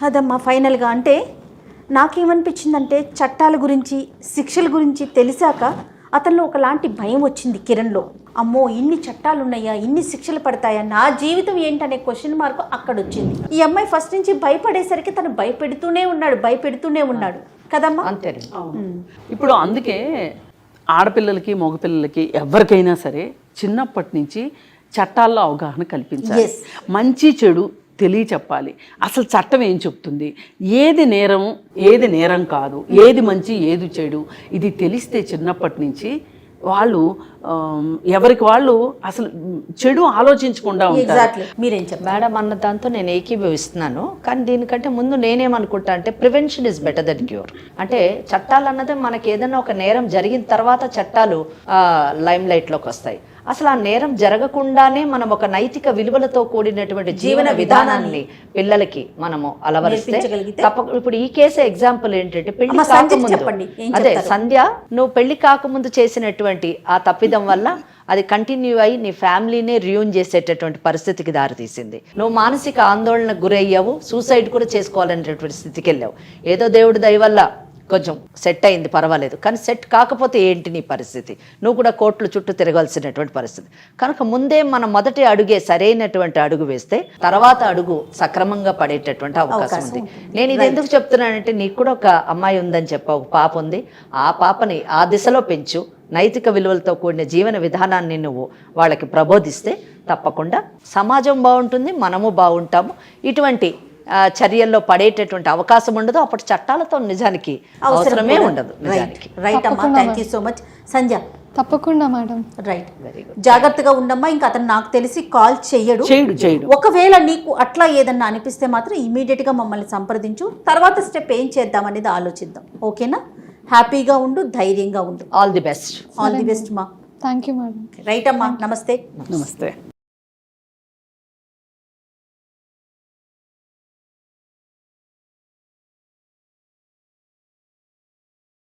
అదమ్మా ఫైనల్గా. అంటే నాకేమనిపించిందంటే చట్టాల గురించి, శిక్షల గురించి తెలిసాక అతనిలో ఒకలాంటి భయం వచ్చింది కిరణ్లో. అమ్మో ఇన్ని చట్టాలు ఉన్నాయా, ఇన్ని శిక్షలు పడతాయా, నా జీవితం ఏంటనే క్వశ్చన్ మార్క్ అక్కడ వచ్చింది. ఈ అమ్మాయి ఫస్ట్ నుంచి భయపడేసరికి తను భయపెడుతూనే ఉన్నాడు కదమ్మా. అంతే. ఇప్పుడు అందుకే ఆడపిల్లలకి మగపిల్లలకి ఎవరికైనా సరే చిన్నప్పటి నుంచి చట్టాల్లో అవగాహన కల్పించాలి. Yes. మంచి చెడు తెలియచెప్పాలి. అసలు చట్టం ఏం చెప్తుంది, ఏది నేరం ఏది నేరం కాదు, ఏది మంచి ఏది చెడు, ఇది తెలిస్తే చిన్నప్పటి నుంచి వాళ్ళు ఎవరికి వాళ్ళు అసలు చెడు ఆలోచించకుండా ఉంటారు. ఎగ్జాక్ట్లీ, మీరేం చెప్పారు మేడం అన్న దాంతో నేను ఏకీభవిస్తున్నాను. కానీ దీనికంటే ముందు నేనేమనుకుంటా అంటే prevention is better than cure. అంటే చట్టాలు అన్నది మనకి ఏదైనా ఒక నేరం జరిగిన తర్వాత చట్టాలు లైమ్ లైట్లోకి వస్తాయి. అసలు ఆ నేరం జరగకుండానే మనం ఒక నైతిక విలువలతో కూడినటువంటి జీవన విధానాన్ని పిల్లలకి మనము అలవరిస్తే ఇప్పుడు ఈ కేసు ఎగ్జాంపుల్ ఏంటంటే పెళ్లి కాకముందు, అదే సంధ్య, నువ్వు పెళ్లి కాకముందు చేసినటువంటి ఆ తప్పిదం వల్ల అది కంటిన్యూ అయ్యి నీ ఫ్యామిలీనే రియూన్ చేసేటటువంటి పరిస్థితికి దారితీసింది. నువ్వు మానసిక ఆందోళనకు గురయ్యావు, సూసైడ్ కూడా చేసుకోవాలనేటటువంటి స్థితికి వెళ్ళావు. ఏదో దేవుడి దయ వల్ల కొంచెం సెట్ అయింది, పర్వాలేదు. కానీ సెట్ కాకపోతే ఏంటి నీ పరిస్థితి? నువ్వు కూడా కోర్టుల చుట్టూ తిరగాల్సినటువంటి పరిస్థితి. కనుక ముందే మనం మొదటి అడుగే సరైనటువంటి అడుగు వేస్తే తర్వాత అడుగు సక్రమంగా పడేటటువంటి అవకాశం ఉంది. నేను ఇది ఎందుకు చెప్తున్నానంటే, నీకు కూడా ఒక అమ్మాయి ఉందని చెప్పావు, ఒక పాప ఉంది. ఆ పాపని ఆ దిశలో పెంచు. నైతిక విలువలతో కూడిన జీవన విధానాన్ని నువ్వు వాళ్ళకి ప్రబోధిస్తే తప్పకుండా సమాజం బాగుంటుంది, మనము బాగుంటాము. ఇటువంటి చర్యల్లో పడేటటువంటి అవకాశం ఉండదు. అప్పుడు చట్టాలతో నిజానికి అవసరమే ఉండదు. రైట్ అమ్మా, థ్యాంక్ యూ సో మచ్. సంధ్య, తప్పకుండా మేడం. రైట్, జాగ్రత్తగా ఉండమ్మా. ఇంకా అతను నాకు తెలిసి కాల్ చేయడు. ఒకవేళ నీకు అట్లా ఏదన్నా అనిపిస్తే మాత్రం ఇమీడియట్ గా మమ్మల్ని సంప్రదించు. తర్వాత స్టెప్ ఏం చేద్దాం అనేది ఆలోచిద్దాం. ఓకేనా? హ్యాపీగా ఉండు, ధైర్యంగా ఉండు. All the best. All the best మా. Thank you madam. రైట్ అమ్మా, నమస్తే. నమస్తే.